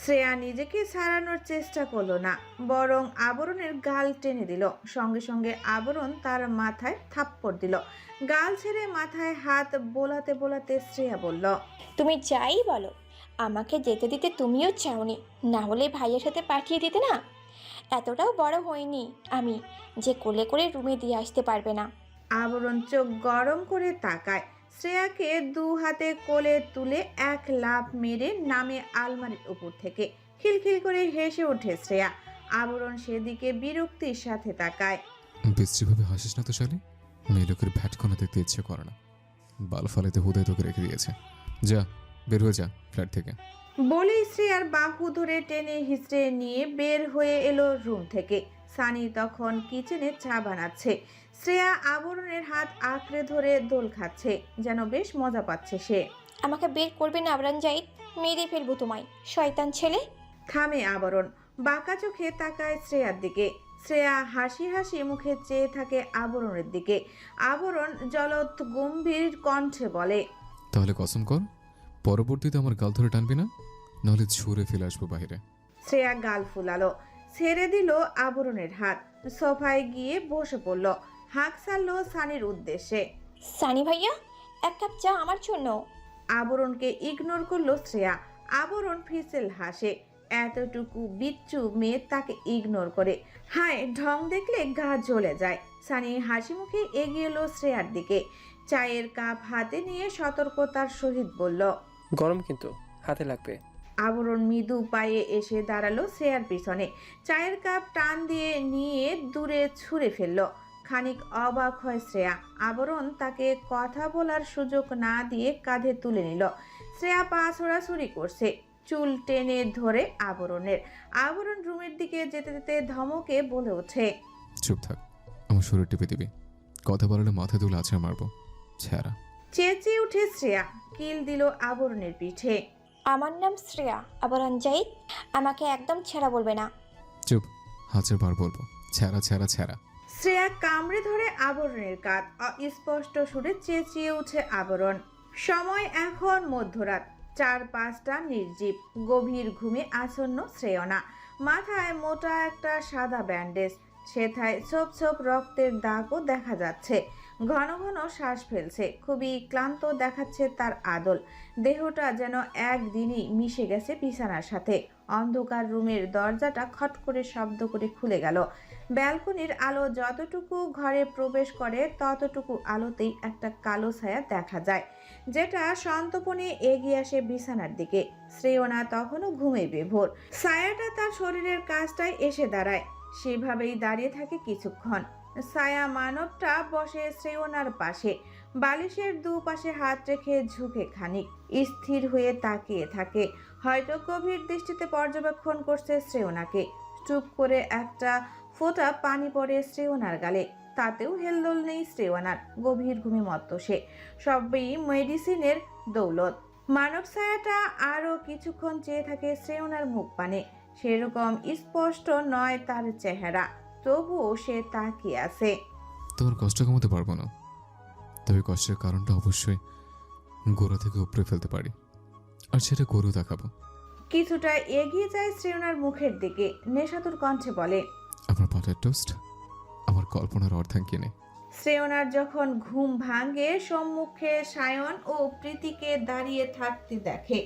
শ্রেয়া নিজেকে ছাড়ানোর চেষ্টা করলো না, বরং আবরণের গাল টেনে দিল। সঙ্গে সঙ্গে আবরণ তার মাথায় থাপ্পড় দিল। গাল ছেড়ে মাথায় হাত বোলাতে বোলাতে শ্রেয়া বলল, তুমি যাই বলো, আমাকে যেতে দিতে তুমিও চাওনি, না হলে ভাইয়ের সাথে পাঠিয়ে দিতে না। এতটাও বড় হইনি আমি যে কোলে করে রুমে দিয়ে আসতে পারবে না। আবরণ চোখ গরম করে তাকায়। শ্রেয়াকে দু হাতে কোলে তুলে এক লাফ মেরে নামে আলমারির উপর থেকে। খিলখিল করে হেসে ওঠে শ্রেয়া। আবরণ সেদিকে বিরক্তির সাথে তাকায়। বিশ্রীভাবে হাসিস না তো শালি, মেয়ে লোকের ভ্যাটকোনা দেখতে ইচ্ছে করে না। বাল ফালাতে হুদায় তোকে রেখে দিয়েছে। যা, বের হয়ে যা ফ্ল্যাট থেকে। বলেই শ্রেয়ার বাহু ধরে টেনে হিঁচড়ে নিয়ে বের হয়ে এলো রুম থেকে। সানি তখন কিচেনে চা বানাচ্ছে। শ্রেয়া আবরণের হাত আঁকড়ে ধরে দোল খাচ্ছে, যেন বেশ মজা পাচ্ছে সে। আমাকে বের করবে না আবরান জাইদ, মেরে ফেলবো তোমায়, শয়তান ছেলে। থামে আবরণ, বাঁকা চোখে তাকায় শ্রেয়ার দিকে। শ্রেয়া হাসি হাসি মুখে চেয়ে থাকে আবরণের দিকে। আবরণ জলৎ গম্ভীর কণ্ঠে বলে, তাহলে কসম কর, পরবর্তীতে আমার গাল ধরে টানবি না, নাহলে ছুঁড়ে ফেলে আসবো বাইরে। শ্রেয়া গাল ফুলালো, ছেড়ে দিল আবরণের হাত। সোফায় গিয়ে বসে পড়ল। হাঁক ছাড়ল সানির উদ্দেশ্যে। সানি ভাইয়া, এক কাপ চা আমার জন্য। আবরণকে ইগনোর করলো শ্রেয়া। আবরণ ফিসেল হাসে। এতটুকু বিচ্ছু মেয়ে তাকে ইগনোর করে, হায় ঢং দেখলে গা জ্বলে যায়। সানি হাসি মুখে এগিয়ে এলো শ্রেয়ার দিকে। চায়ের কাপ হাতে নিয়ে সতর্কতার সহিত বলল, গরম কিন্তু, হাতে লাগবে। আবরণ মৃদু পায়ে এসে দাঁড়ালো শ্রেয়ার পিছনে। চায়ের কাপ টান দিয়ে নিয়ে দূরে ছুঁড়ে ফেলল। খানিক অবাক হয় শ্রেয়া। আবরণ তাকে কথা বলার সুযোগ না দিয়ে কাঁধে তুলে নিল। শ্রেয়া পা ছোড়াছুড়ি করছে, চুল টেনে ধরে আবরণের। আবরণ রুমের দিকে যেতে যেতে ধমকে বলে ওঠে, চুপ থাক, আমার শরীর টিপে দিবি। কথা বলালে মাথায় তুলে আছাড় মারবো, ছেঁড়া। চেঁচিয়ে উঠে শ্রেয়া, কিল দিল আবরণের পিঠে। আমার নাম শ্রেয়া আবরান জাইদ, আমাকে একদম ছেঁড়া বলবে না। চুপ, হাজার বার বলবো, ছেঁড়া ছেঁড়া ছেঁড়া। শ্রেয়া কামড়ে ধরে আবরণের কাঁধ। অস্পষ্ট সুরে চেঁচিয়ে উঠে আবরণ। সময় এখন মধ্যরাত, চারপাশটা নির্জীব। গভীর ঘুমে আচ্ছন্ন শ্রেয়না। মাথায় মোটা একটা সাদা ব্যান্ডেজ, সেথায় ছোপ ছোপ রক্তের দাগও দেখা যাচ্ছে। ঘন ঘন শ্বাস ফেলছে, খুবই ক্লান্ত দেখাচ্ছে তার আদল। দেহটা যেন একদিনই মিশে গেছে বিছানার সাথে। অন্ধকার রুমের দরজাটা খট করে শব্দ করে খুলে গেল। ব্যালকনির আলো যতটুকু ঘরে প্রবেশ করে ততটুকু আলোতেই একটা কালো ছায়া দেখা যায়, যেটা সন্তর্পণে এগিয়ে আসে বিছানার দিকে। শ্রেয়না তখনও ঘুমে বিভোর। ছায়াটা তার শরীরের কাছটায় এসে দাঁড়ায়। সেভাবেই দাঁড়িয়ে থাকে কিছুক্ষণ। ছায়া মানবটা বসে শ্রেয়নার পাশে, বালিশের দুপাশে হাত রেখে ঝুঁকে খানিক স্থির হয়ে তাকিয়ে থাকে। হয়তো গভীর দৃষ্টিতে পর্যবেক্ষণ করছে শ্রেয়নাকে। চুপ করে একটা ফোঁটা পানি পড়ে শ্রেয়নার গালে, তাতেও হেলদোল নেই শ্রেয়নার। গভীর ঘুমে মত্ত সে। সবই মেডিসিনের দৌলত। মানব ছায়াটা আরো কিছুক্ষণ চেয়ে থাকে শ্রেয়নার মুখ পানে। সেরকম স্পষ্ট নয় তার চেহারা, তবুও সে তাকিয়ে আছে। তোমার কষ্ট কমাতে পারবো না, তবে কষ্টের কারণটা অবশ্যই গোড়া থেকে উপড়ে ফেলতে পারি, আর সেটা করেও দেখাবো। কিছুটা এগিয়ে যায় শ্রেয়নার মুখের দিকে, নেশাতুর কণ্ঠে বলে, আমার বাটার টোস্ট, আমার কল্পনার অর্ধাঙ্গিনী। শ্রেয়নার যখন ঘুম ভাঙে, সম্মুখে সায়ন ও প্রীতিকে দাঁড়িয়ে থাকতে দেখে।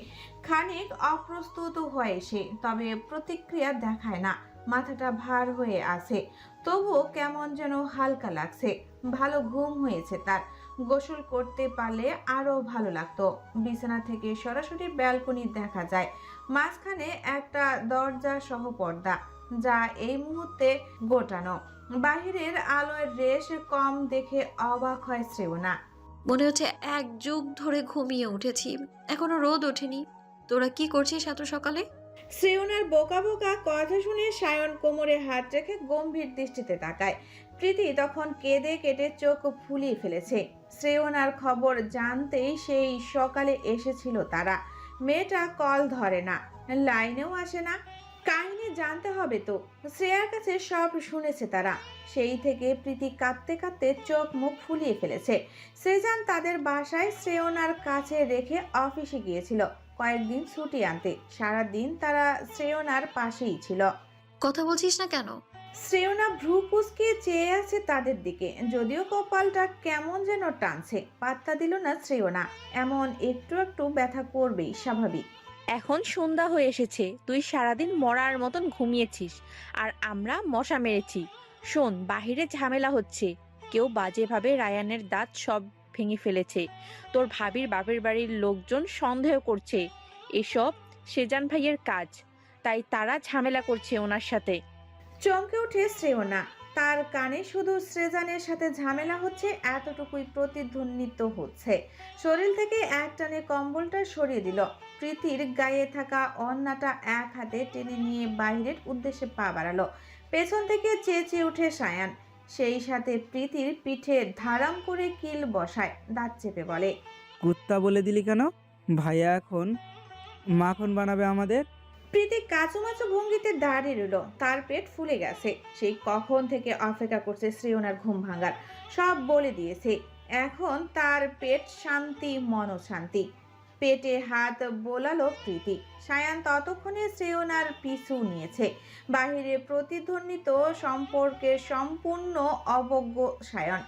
খানিক অপ্রস্তুত হয় সে, তবে প্রতিক্রিয়া দেখায় না। মাথাটা ভার হয়ে আছে, তবুও কেমন যেন হালকা লাগছে। ভালো ঘুম হয়েছে তার। গোসল করতে পারলে আরো ভালো লাগতো। বিছানা থেকে সরাসরি ব্যালকনি দেখা যায়। মাঝখানে একটা দরজা সহ পর্দা, যা এই মুহূর্তে গোটানো। বাহিরের আলোয় রেশ কম দেখে অবাক হয় শ্রেয়না। মনে হচ্ছে এক যুগ ধরে ঘুমিয়ে উঠেছি, এখনো রোদ ওঠেনি। তোরা কি করছিস এত সকালে? শ্রেয়নার বোকা বোকা কথা শুনে সায়ন কোমরে হাত রেখে গম্ভীর দৃষ্টিতে তাকায়। প্রীতি তখন কেঁদে কেটে চোখ ফুলিয়ে ফেলেছে। শ্রেয়নার খবর জানতেই সেই সকালে এসেছিল তারা। মেয়েটা কল ধরে না, লাইনেও আসে না। কাহিনী জানতে হবে তো। শ্রেয়ার কাছে সব শুনেছে তারা। সেই থেকে প্রীতি কাঁদতে কাঁদতে চোখ মুখ ফুলিয়ে ফেলেছে। সেজান তাদের বাসায় শ্রেয়নার কাছে রেখে অফিসে গিয়েছিল কয়েকদিন ছুটি আনতে। সারাদিন তারা শ্রেয়নার পাশেই ছিল। কথা বলছিস না কেন? শ্রেয়না ভ্রু কুঁচকে চেয়ে আছে তাদের দিকে, যদিও কপালটা কেমন যেন টানছে। পাত্তা দিল না শ্রেয়না। এমন একটু একটু ব্যথা করবেই, স্বাভাবিক। এখন সন্ধ্যা হয়ে এসেছে, তুই সারাদিন মরার মতন ঘুমিয়েছিস আর আমরা মশা মেরেছি। শোন, বাহিরে ঝামেলা হচ্ছে, কেউ বাজেভাবে রায়ানের দাঁত সব ভেঙে ফেলেছে। তোর ভাবির বাপের বাড়ির লোকজন সন্দেহ করছে এসব সেজান ভাইয়ের কাজ, তাই তারা ঝামেলা করছে ওনার সাথে। চমকে উঠে শ্রেয়না। তার কানে শুধু শ্রেজানের সাথে ঝামেলা হচ্ছে এতটুকুই প্রতিধ্বনিত হচ্ছে। শরীর থেকে একটানে কম্বলটা সরিয়ে দিল। প্রীতির গায়ে থাকা অন্নাটা এক হাতে টেনে নিয়ে বাইরের উদ্দেশ্যে পা বাড়ালো। পেছন থেকে চেঁচিয়ে উঠে সায়ান। সেই সাথে প্রীতির পিঠে ধারাম করে কিল বসায়, দাঁত চেপে বলে, কুত্তা বলে দিলি কেন? ভাইয়া এখন মাখন বানাবে আমাদের। প্রীতি কাচুমাচু ভঙ্গিতে দাঁড়িয়ে রইল। তার পেট ফুলে গেছে। সেই কখন থেকে অপেক্ষা করছে শ্রেয়নার ঘুম ভাঙার। সব বলে দিয়েছে। এখন তার পেট শান্তি, মনশান্তি। পেটে হাত বোলালো প্রীতি। সায়ান ততক্ষণে শ্রেয়নার পিছু নিয়েছে। বাহিরে প্রতিধ্বনিত সম্পর্কে সম্পূর্ণ অবজ্ঞ সায়ন।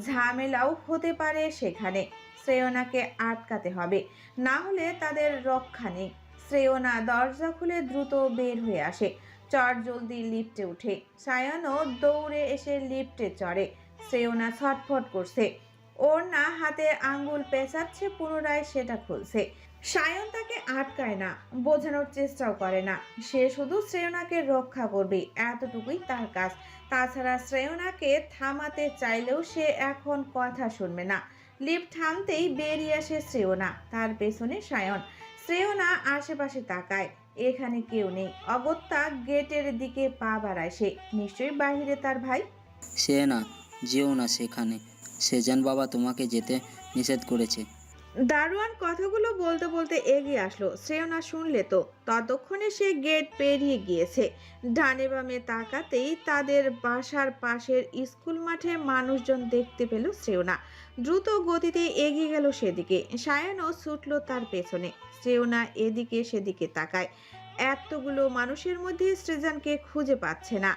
ঝামেলাও হতে পারে সেখানে। শ্রেয়নাকে আটকাতে হবে, না হলে তাদের রক্ষা নেই। শ্রেয়না দরজা খুলে দ্রুত বের হয়ে আসে। চটজলদি লিফটে উঠে। সায়নও দৌড়ে এসে লিফটে চড়ে। শ্রেয়না ছটফট করছে। ওর না হাতে আঙ্গুল পেঁচাচ্ছে, পুনরায় সেটা খুলছে। সায়ন তাকে আটকায় না, বোঝানোর চেষ্টাও করে না। সে শুধু শ্রেয়নাকে রক্ষা করবে, এতটুকুই তার কাজ। তাছাড়া শ্রেয়নাকে থামাতে চাইলেও সে এখন কথা শুনবে না। লিফট থামতেই বেরিয়ে আসে শ্রেয়না, তার পেছনে সায়ন। শ্রেয়না আশেপাশে তাকায়, এখানে কেউ নেই। অগত্যা গেটের দিকে পা বাড়ায় সে। নিশ্চয়ই বাহিরে তার ভাই। সে না, যেও না সেখানে, সেজান বাবা তোমাকে যেতে নিষেধ করেছে। দারোয়ান কথাগুলো বলতে বলতে এগিয়ে আসলো। শ্রেয়না শুনলে তো। ততক্ষণে সে গেট পেরিয়ে গিয়েছে। ডানে বামে তাকাতেই তাদের বাসার পাশের স্কুল মাঠে মানুষজন দেখতে পেল শ্রেয়না। দ্রুত গতিতে এগিয়ে গেল সেদিকে। সায়নও ছুটল তার পেছনে। শ্রেয়না এদিকে সেদিকে তাকায়। এতগুলো মানুষের মধ্যে সৃজনকে খুঁজে পাচ্ছে না।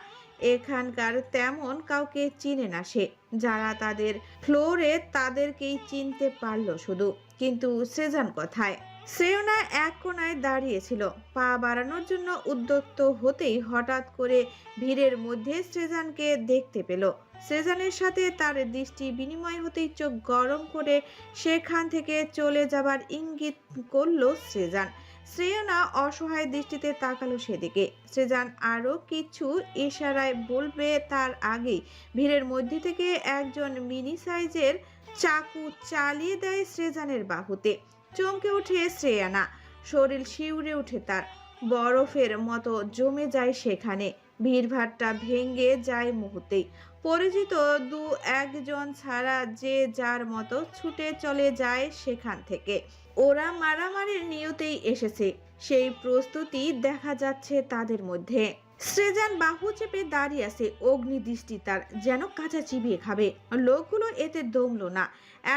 এখানকার তেমন কাউকে চিনে না সে। যারা তাদের ফ্লোরে তাদেরকেই চিনতে পারল শুধু। কিন্তু সৃজন কোথায়? শ্রেয়না এক কোনায় দাঁড়িয়েছিল। পা বাড়ানোর জন্য উদ্যত হতেই হঠাৎ করে ভিড়ের মধ্যে সৃজনকে দেখতে পেল। সৃজনের সাথে তার দৃষ্টি বিনিময় হতেই চোখ গরম করে সেখান থেকে চলে যাবার ইঙ্গিত করল সৃজন। শ্রেয়না অসহায় দৃষ্টিতে তাকালো সেদিকে। সৃজন আরো কিছু ইশারায় বলবে তার আগেই ভিড়ের মধ্যে থেকে একজন মিনি সাইজের চাকু চালিয়ে দেয় সৃজনের বাহুতে। চমকে ওঠে শ্রেয়ানা, শরীর শিউরে ওঠে তার। বরফের মতো জমে যায় সেখানে। ভিড়ভাট্টা ভেঙে যায় মুহূর্তেই। পরিচিত দু একজন ছাড়া যে যার মতো ছুটে চলে যায় সেখান থেকে। ওরা মারামারির নিয়তেই এসেছে, সেই প্রস্তুতি দেখা যাচ্ছে তাদের মধ্যে। সৃজন বাহু চেপে দাঁড়িয়ে আছে, অগ্নিদৃষ্টি তার, যেন কাঁচা চিবিয়ে খাবে। লোকগুলো এতে দমলো না।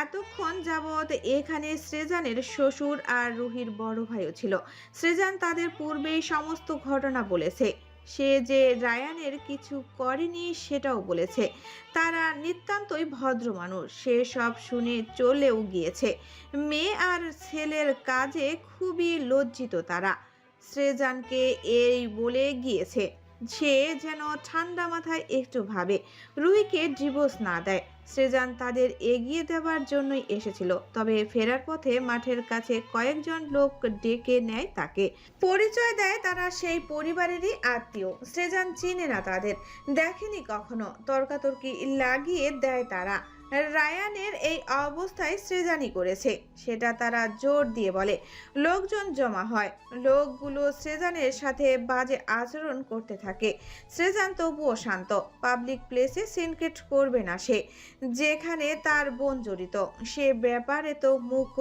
এতক্ষণ যাবৎ এখানে সৃজনের শ্বশুর আর রুহির বড় ভাইও ছিল। সৃজন তাদের পূর্বেই সমস্ত ঘটনা বলেছে। সে যে রায়ানের কিছু করেনি সেটাও বলেছে। তারা নিতান্তই ভদ্র মানুষ, সে সব শুনে চলেও গিয়েছে। মেয়ে আর ছেলের কাজে খুবই লজ্জিত তারা। সৃজনকে এই বলে গিয়েছে, সে যেন ঠান্ডা মাথায় একটু ভাবে, রুহিকে ডিভোর্স না দেয়। সৃজন তাদের এগিয়ে দেওয়ার জন্যই এসেছিল। তবে ফেরার পথে মাঠের কাছে কয়েকজন লোক ডেকে নেয় তাকে। পরিচয় দেয় তারা সেই পরিবারেরই আত্মীয়। সৃজন চিনে না তাদের, দেখেনি কখনো। তর্কাতর্কি লাগিয়ে দেয় তারা। রায়ানের এই অবস্থায় সৃজানই করেছে, সেটা তারা জোর দিয়ে বলে। লোকজন জমা হয়, লোকগুলো সৃজানের সাথে বাজে আচরণ করতে থাকে। সৃজান তবুও শান্ত। পাবলিক প্লেসে সিনক্রেট করবে না সে, যেখানে তার বোন জড়িত। সে ব্যাপারে তো মুখ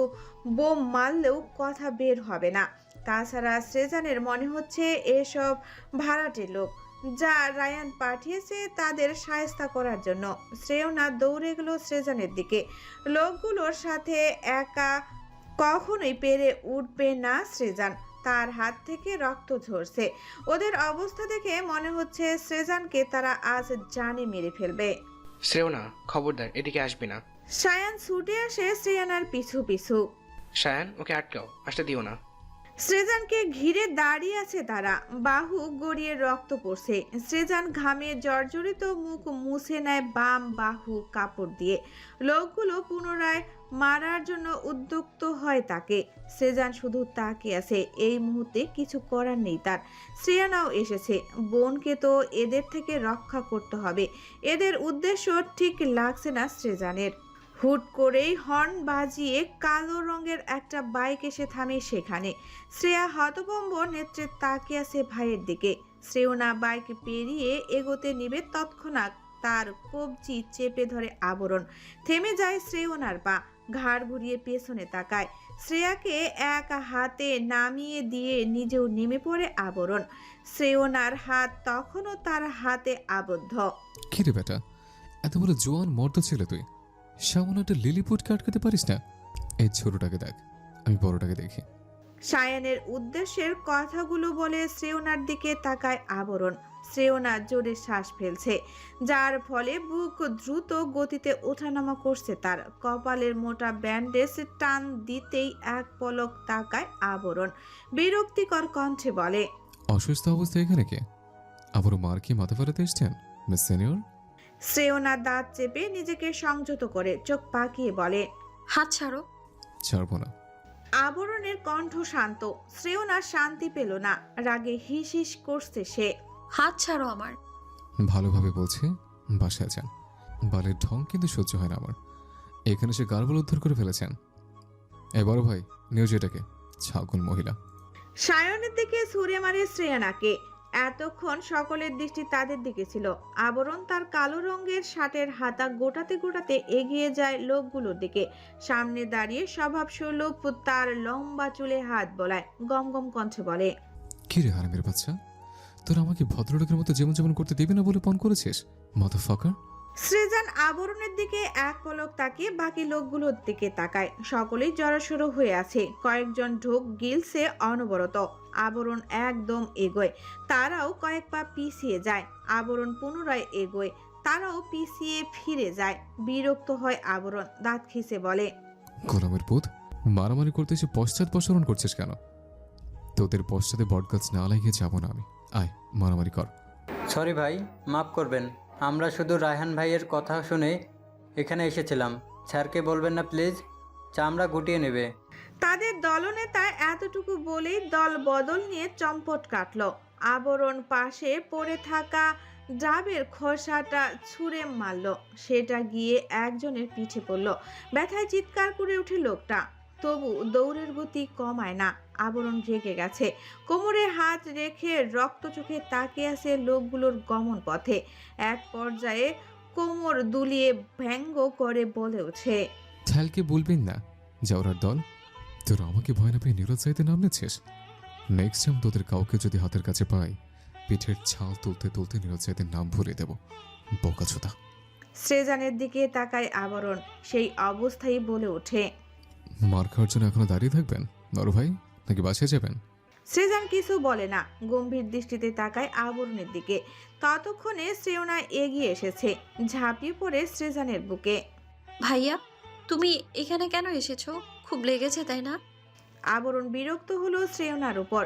বোম মারলেও কথা বের হবে না। তাছাড়া সৃজানের মনে হচ্ছে এসব ভাড়াটে লোক, যা রায়ান পাঠিয়েছে তাদের সায়স্তা করার জন্য। শ্রেয়না দৌড়ে গেল সৃজানের দিকে। লোকগুলোর সাথে একা কখনোই পেরে উঠবে না সৃজান। তার হাত থেকে রক্ত ঝরছে। ওদের অবস্থা দেখে মনে হচ্ছে সৃজানকে তারা আজ জানে মেরে ফেলবে। শ্রেয়না, খবরদার, এদিকে আসবি না। সায়ান ছুটে আসে শ্রেয়ানার পিছু পিছু। সায়ান, ওকে আটকাও, আসতে দিও না। সৃজানকে ঘিরে দাঁড়িয়ে আছে তারা। বাহু গড়িয়ে রক্ত পড়ছে। সৃজান ঘামে জর্জরিত মুখ মুছে নেয় বাম বাহু কাপড় দিয়ে। লোকগুলো পুনরায় মারার জন্য উদ্যুক্ত হয় তাকে। সৃজান শুধু তাকিয়ে আছে। এই মুহূর্তে কিছু করার নেই তার। শ্রেয়ানাও এসেছে। বোনকে তো এদের থেকে রক্ষা করতে হবে। এদের উদ্দেশ্য ঠিক লাগছে না সৃজানের। হুট করেই হর্ন বাজিয়ে কালো রঙের একটা বাইক এসে থামে সেখানে। শ্রেয়া হতভম্ব নেত্রে তাকিয়ে আছে ভাইয়ের দিকে। শ্রেয়না বাইক পেরিয়ে এগোতে নিবে, তৎক্ষণাৎ তার কবজি চেপে ধরে আবরণ। থেমে যায় শ্রেয়নার পা। ঘাড় ঘুরিয়ে পেছনে তাকায়। শ্রেয়াকে এক হাতে নামিয়ে দিয়ে নিজেও নেমে পড়ে আবরণ। শ্রেয়নার হাত তখনও তার হাতে আবদ্ধ। কি রে বেটা, এত বড় জোয়ান মর্দ ছেলে তুই, সামান্য একটা লিলিপুট আটকাতে পারিস না? এই ছোটটাকে দেখ, আমি বড়টাকে দেখি। সায়ানের উদ্দেশ্যের কথাগুলো বলে শ্রেয়নার দিকে তাকায় আবরণ। শ্রেয়না জোরে শ্বাস ফেলছে, যার ফলে বুক দ্রুত গতিতে ওঠানামা করছে তার। কপালের মোটা ব্যান্ডেজ টান দিতেই এক পলক তাকায় আবরণ। বিরক্তিকর কণ্ঠে বলে, অসুস্থ অবস্থায় এখানে কে? আবারও মার কি মাথা ফেরাতে এসছেন মিস সিনিয়র? শ্রেয়না দাঁত চেপে নিজেকে সংযত করে চোখ পাকিয়ে বলে, হাত ছাড়ো। ছাড়বো না। আবরণের কণ্ঠ শান্ত। শ্রেয়না শান্তি পেল না, রাগে হিস হিস করছে সে। হাত ছাড়ো আমার। ভালোভাবে বলছে বাসায় যান। বালের ঢং কিন্তু সহ্য হয় না আমার। এখানে সে গার্বল উদ্ধার করে ফেলেছেন। এ বড় ভাই, নিউজ এটাকে, ছাগল মহিলা। সায়নের দিকে ছুঁড়ে মারে শ্রেয়ানাকে। এতক্ষণ সকলের দৃষ্টি তাদের দিকে ছিল। আবরণ তার কালো রঙের শার্টের হাতা গোটাতে গোটাতে এগিয়ে যায় লোকগুলোর দিকে। সামনে দাঁড়িয়ে স্বভাব সুলভ তার লম্বা চুলে হাত বোলায়। গম গম কণ্ঠে বলে, কি রে হারামের বাচ্চা, তোরা আমাকে ভদ্রলোকের মতো যেমন যেমন করতে দিবি না বলে পণ করেছিস, মাদারফাকার। সৃজান আবরণের দিকে এক পলক তাকিয়ে বাকি লোকগুলোর দিকে তাকায়। সকলেই জড়সড় হয়ে আছে। কয়েকজন ঢোক গিলছে অনবরত। আবরণ একদম এগোয়, তারাও কয়েক পা পিছিয়ে যায়। আবরণ পুনরায় এগোয়, তারাও পিছিয়ে ফিরে যায়। বিরক্ত হয় আবরণ, দাঁত খিসে বলে, গোলামের পুত, মারামারি করতে এসে পশ্চাৎপসরণ করছিস কেন? তোদের পশ্চাতে বটগাছ না লাগিয়ে যাবো না আমি। আয়, মারামারি কর। সরি ভাই, মাফ করবেন। আমরা শুধু রায়হান ভাইয়ের কথা শুনে এখানে এসেছিলাম। স্যারকে বলবেন না প্লিজ, চামড়া গুটিয়ে নেবে। তাদের দলনেতা এতটুকু বলেই দল বদল নিয়ে চম্পট কাটল। আবরণ পাশে পড়ে থাকা ডাবের খোসাটা ছুঁড়ে মারল। সেটা গিয়ে একজনের পিঠে পড়ল। ব্যথায় চিৎকার করে উঠে লোকটা, তবু দৌড়ের গতি কমায় না। আবরণ রেগে গেছে। কোমরে হাত রেখে রক্ত চোখে তাকিয়ে আছে লোকগুলোর গমন পথে। এক পর্যায়ে কোমর দুলিয়ে ব্যঙ্গ করে বলে ওঠে, ঠ্যালকে বলবেন না যাওয়ার দল, তোরা আমাকে ভয় না পেয়ে নিরুৎসাহিতে নাম নিচ্ছিস। নেক্সট টাইম তোদের কাউকে যদি হাতের কাছে পাই, পিঠের ছাল তুলতে তুলতে নিরুৎসাহিতের নাম ভুলে দেব, বোকাচোদা। সৃজানের দিকে তাকায় আবরণ। সেই অবস্থায় বলে ওঠে, মার খাওয়ার জন্য এখনো দাঁড়িয়ে থাকবেন বড় ভাই, নাকি বাসায় যাবেন? সৃজান কিছু বলে না, গম্ভীর দৃষ্টিতে তাকায় আবরণের দিকে। ততক্ষণে শ্রেয়না এগিয়ে এসেছে, ঝাঁপিয়ে পড়ে সৃজানের বুকে। ভাইয়া, তুমি এখানে কেন এসেছো? খুব লেগেছে তাই না? আবরণ বিরক্ত হলো শ্রেয়নার উপর,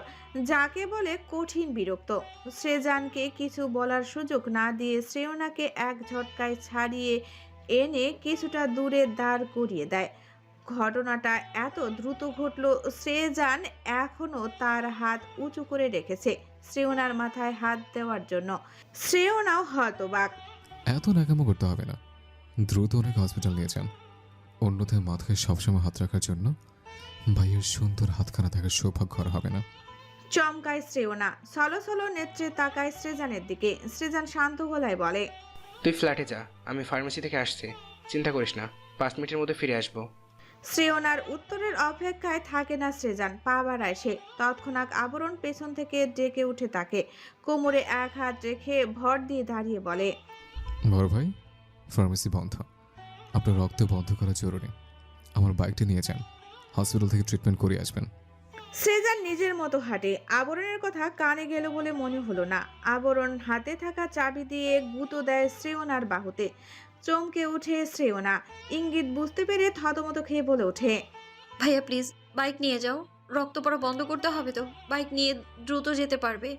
যাকে বলে কঠিন বিরক্ত। সৃজানকে কিছু বলার সুযোগ না দিয়ে শ্রেয়নাকে এক ঝটকায় ছাড়িয়ে এনে কিছুটা দূরে দাঁড় করিয়ে দেয়। ঘটনাটা এত দ্রুত ঘটল, সৃজান এখনো তার হাত উঁচু করে রেখেছে শ্রেয়নার মাথায় হাত দেওয়ার জন্য। শ্রেয়নাও হতবাক। এত নাকামো করতে হবে না, দ্রুত অনেক হসপিটাল নিয়ে যান। অন্যথায় মাথায় সবসময় হাত রাখার জন্য ভাইয়ের সুন্দর হাতখানা থাকার সৌভাগ্য আর হবে না। চমকায় শ্রেয়না, সলো সলো নেত্রে তাকায় সৃজনের দিকে। সৃজন শান্ত গলায় বলে, তুই ফ্ল্যাটে যা, আমি ফার্মেসি থেকে আসছি, চিন্তা করিস না, 5 মিনিটের মধ্যে ফিরে আসবো। শ্রেয়নার উত্তরের অপেক্ষায় থাকে না সৃজন, পা বাড়ায় সে। তৎক্ষণাৎ আবরণ পেছন থেকে ডেকে উঠে তাকে কোমরে এক হাত রেখে ভর দিয়ে দাঁড়িয়ে বলে, বড় ভাই, ফার্মেসি বন্ধ, আপনার রক্ত বন্ধ করা জরুরি। আমার বাইকটা নিয়ে যান, হসপিটাল থেকে ট্রিটমেন্ট করে আসবেন। সৃজন নিজের মতো হাঁটে। আবরণের কথা কানে গেল বলে মনে হলো না। আবরণ হাতে থাকা চাবি দিয়ে গুঁতো দেয় শ্রেয়নার বাহুতে। চমকে উঠে শ্রেয়না, ইঙ্গিত বুঝতে পেরে থতমত খেয়ে বলে ওঠে, ভাইয়া প্লিজ বাইক নিয়ে যাও, রক্ত পড়া বন্ধ করতে হবে তো, বাইক নিয়ে দ্রুত যেতে পারবে।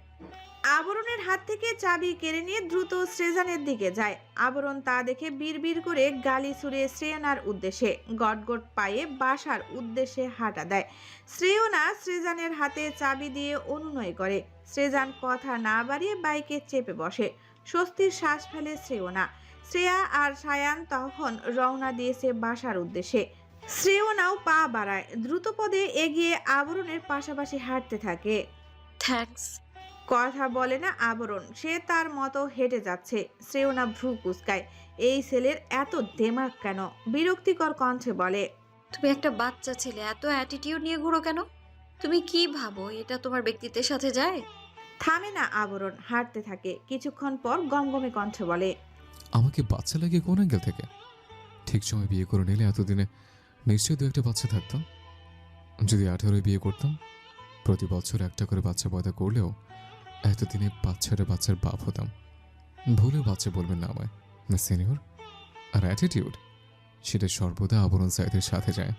আবরণের হাত থেকে চাবি কেড়ে নিয়ে দ্রুত সৃজনের দিকে যায়। আবরণ তা দেখে বিড়বিড় করে গালি ছুড়ে শ্রেয়নার উদ্দেশ্যে গটগট পায়ে বাসার উদ্দেশ্যে হাঁটা দেয়। শ্রেয়না সৃজনের হাতে চাবি দিয়ে অনুনয় করে। সৃজন কথা না বাড়িয়ে বাইকে চেপে বসে। স্বস্তির শ্বাস ফেলে শ্রেয়না। শ্রেয়া আর সায়ান তখন রওনা দিয়েছে বাসার উদ্দেশ্যে। শ্রেয়নাও পা বাড়ায়, দ্রুত পদে এগিয়ে আবরণের পাশাপাশি হাঁটতে থাকে। থ্যাঙ্কস। কথা বলে না আবরণ, সে তার মতো হেঁটে যাচ্ছে। শ্রেয়না ভ্রু কুঁচকায়, এই ছেলের এত দেমাগ কেন? বিরক্তিকর কণ্ঠে বলে, তুমি একটা বাচ্চা ছেলে, এত অ্যাটিটিউড নিয়ে ঘুরো কেন? তুমি কি ভাবো এটা তোমার ব্যক্তিত্বের সাথে যায়? থামে না আবরণ, হাঁটতে থাকে। কিছুক্ষণ পর গমগমে কণ্ঠে বলে, আমাকে বাচ্চা লাগে কোন অ্যাঙ্গেল থেকে? ঠিক সময় বিয়ে করে নিলে এতদিনে নিশ্চয়ই 2-1টা বাচ্চা থাকতো। যদি 18 বিয়ে করতাম, প্রতি বছর একটা করে বাচ্চা পয়দা করলেও এতদিনে 5-6টা বাচ্চার বাপ হতাম। ভুলেও বাচ্চা বলবেন না আমায়, না সিনিয়র। আর অ্যাটিটিউড, সেটা সর্বদা আবরণ সাইদের সাথে যায়।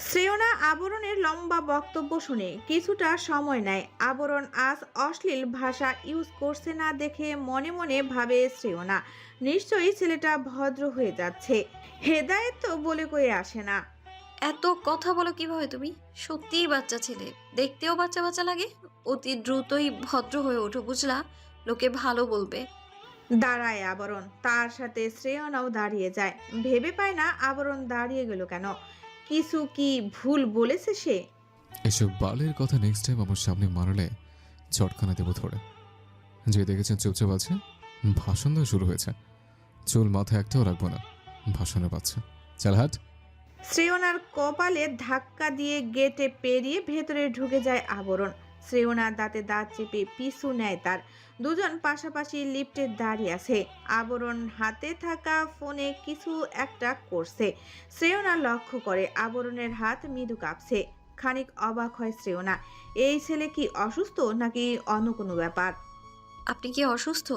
শ্রেয়না আবরণের লম্বা বক্তব্য শুনে কিছুটা সময় নেয়। আবরণ আজ অশ্লীল ভাষা ইউজ করছে না দেখে মনে মনে ভাবে শ্রেয়না, নিশ্চয়ই ছেলেটা ভদ্র হয়ে যাচ্ছে। হেদায়েত তো বলে কয়ে আসে না। এত কথা বলো কিভাবে তুমি? সত্যিই বাচ্চা ছেলে, দেখতেও বাচ্চা বাচ্চা লাগে। অতি দ্রুতই ভদ্র হয়ে ওঠো, বুঝলা? লোকে ভালো বলবে। দাঁড়ায় আবরণ, তার সাথে শ্রেয়নাও দাঁড়িয়ে যায়। ভেবে পায় না আবরণ দাঁড়িয়ে গেল কেন। কিছু কি ভুল বলেছে সে? এসব বালের কথা নেক্সট টাইম আমার সামনে মারলে চটকানা দেবো থোড়ে। যে দেখেছেন চুপচাপ আছে, ভাষণ দেওয়া শুরু হয়েছে। চুল মাথা একটাও রাখবো না, ভাষণের বাচ্চা। চাল হাট। শ্রেয়নার কপালে ধাক্কা দিয়ে গেটে পেরিয়ে ভেতরে ঢুকে যায় আবরণ। শ্রেয়নার দাঁতে দাঁত চেপে পিছু নেয় তার। দুজন পাশাপাশি লিফটে দাঁড়িয়ে আছে। আবরণ হাতে থাকা ফোনে কিছু একটা করছে। শ্রেয়না লক্ষ্য করে আবরণের হাত মৃদু কাঁপছে। খানিক অবাক হয় শ্রেয়না, এই ছেলে কি অসুস্থ নাকি অন্য কোনো ব্যাপার? আপনি কি অসুস্থ?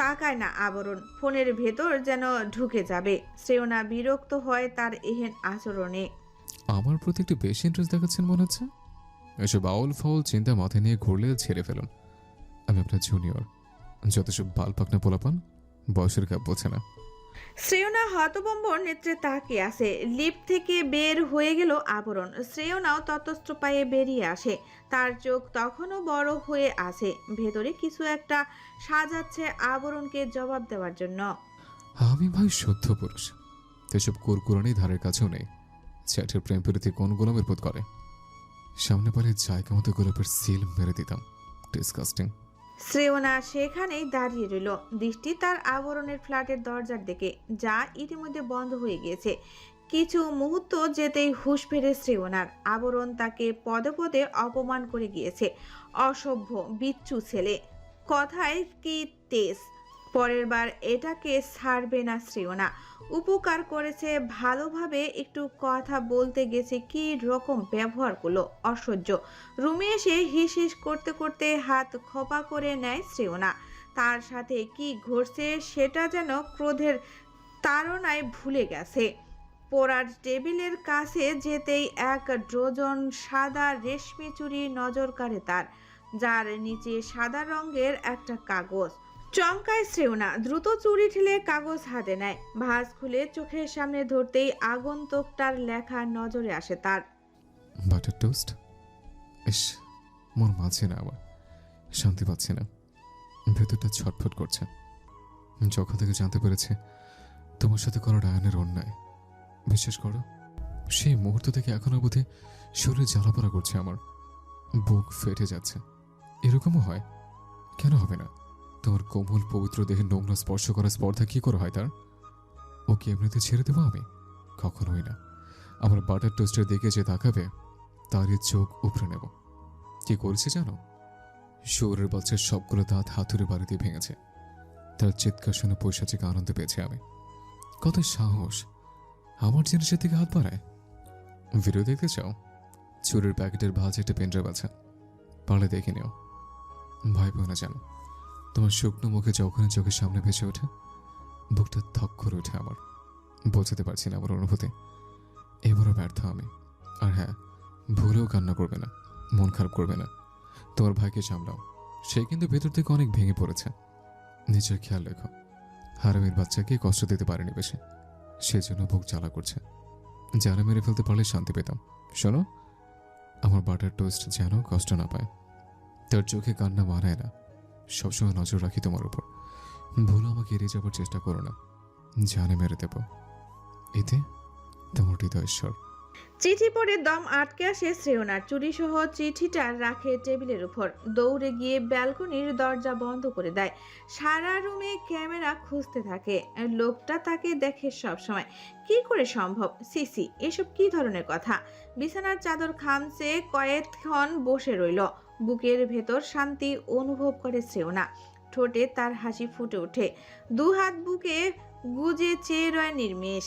তাকায় না আবরণ, ফোনের ভেতর যেন ঢুকে যাবে। শ্রেয়না বিরক্ত হয় তার এহেন আচরণে। আমার প্রতি একটু বেশি ইন্টারেস্ট দেখাচ্ছেন মনে হচ্ছে। এসব আউল ফাউল চিন্তা মাথায় নিয়ে ঘুরলে ছেড়ে ফেলুন। আমি আপনার জুনিয়র, যত সব বাল পাকনা পোলাপান বয়সের কাপ বোঝে না। শ্রেয়না হতবম্বর নেত্রে তাকিয়ে আছে। লিফট থেকে বের হয়ে গেল আবরণ। শ্রেয়নাও ততস্থ পায়ে বেরিয়ে আসে। তার চোখ তখনও বড় হয়ে আছে। ভেতরে কিছু একটা সাজাচ্ছে আবরণকে জবাব দেওয়ার জন্য। আমি ভাই শুদ্ধ পুরুষ, এসব কুরকুরানি ধারের কাছেও নেই। চ্যাটের প্রেম প্রীতি কোন গোলামের বোধ করে? সামনে পারে জায়গা মতো গোলাপের সিল মেরে দিতাম। ডিসকাস্টিং। শ্রেয়না সেখানেই দাঁড়িয়ে রইল, দৃষ্টি তার আবরণের ফ্ল্যাটের দরজার দিকে, যা ইতিমধ্যে বন্ধ হয়ে গিয়েছে। কিছু মুহূর্ত যেতেই হুঁশ ফেরে শ্রেয়নার। আবরণ তাকে পদে পদে অপমান করে গিয়েছে। অসভ্য বিচ্ছু ছেলে, কথায় কি তেজ। পরের বার এটাকে ছাড়বে না শ্রেয়না। উপকার করেছে, ভালোভাবে একটু কথা বলতে গেছে, কি রকম ব্যবহার করলো, অসহ্য। রুমে এসে হিস হিস করতে করতে হাত খোপা করে নেয় শ্রেয়না। তার সাথে কি ঘটছে সেটা যেন ক্রোধের তাড়নায় ভুলে গেছে। পড়ার টেবিলের কাছে যেতেই এক ডজন সাদা রেশমি চুড়ি নজর কাড়ে তার, যার নিচে সাদা রঙের একটা কাগজ। চমকায় শ্রেয়না, দ্রুত চুরি ঠেলে কাগজ হাতে নেয়। ভাঁজ খুলে চোখের সামনে ধরতেই আগন্তুকটার লেখা নজরে আসে তার। Butter toast. ইস, মন মাঝে না, আমার শান্তি পাচ্ছি না, ভেতরটা ছটফট করছে। যখন থেকে জানতে পেরেছে তোমার সাথে করা রায়ানের অন্যায়। বিশ্বাস করো, সেই মুহূর্ত থেকে এখন অবধি শরীরে জ্বালাপোড়া করছে আমার, বুক ফেটে যাচ্ছে। এরকমও হয়? কেন হবে না? তোমার কোমল পবিত্র দেহে নোংরা স্পর্শ করা স্পর্ধা কি করে হয় তার? ওকে এমনিতে ছেড়ে দেবো আমি? কখনোই না। আমার বাটার টোস্টের দিকে যে তাকাবে তারই চোখ উপড়ে নেব। কি করেছে জানো? শৌরের বাচ্চার সবগুলো দাঁত হাতুড়ে বাড়ি দিয়ে ভেঙেছে। তার চিৎকার শুনে পৈশাচিক আনন্দ পেয়েছি আমি। কত সাহস আমার জিনিসের দিকে হাত বাড়ায়। ভিডিও দেখতে চাও? চুরির প্যাকেটের ভাঁজ একটা পেনড্রাইভ আছে, পারলে দেখে নিও। ভাই বোনা জানো, তোমার শুকনো মুখে যখনই চোখের সামনে ভেসে ওঠে বুকটা থক করে ওঠে আমার। বোঝাতে পারছি না আমার অনুভূতি। এবারও ব্যর্থ আমি। আর হ্যাঁ, ভুলেও কান্না করবে না, মন খারাপ করবে না। তোমার ভাইকে সামলাও, সে কিন্তু ভেতর থেকে অনেক ভেঙে পড়েছে। নিজের খেয়াল রেখো। হারামির বাচ্চাকে কষ্ট দিতে পারেনি বেশি, সেজন্য বুক জ্বালা করছে। যারা মেরে ফেলতে পারলে শান্তি পেতাম। শোনো, আমার বাটার টোস্ট যেন কষ্ট না পায়। তার চোখে কান্না মানায় না। সবসময় নজর রাখি তোমার উপর। ভুল আমাকে এড়িয়ে যাবার চেষ্টা করো না, জানে মেরে দেব। এতে তোমার হৃদয়েশ্বর। চিঠি পড়ে দম আটকে আসে শ্রেয়নার। চুরি সহ চিঠিটা রাখে টেবিলের উপর, দৌড়ে গিয়ে ব্যালকনির দরজা বন্ধ করে দেয়। সারা রুমে ক্যামেরা খুঁজতে থাকে। লোকটা তাকে দেখে সব সময়। কি করে সম্ভব? সিসি, এসব কি ধরনের কথা? বিছানার চাদর খামচে কয়েকক্ষণ বসে রইল। বুকের ভেতর শান্তি অনুভব করে শ্রেয়না। ঠোঁটে তার হাসি ফুটে ওঠে। দুহাত বুকে গুজে চেয়ে রয় নির্মেষ।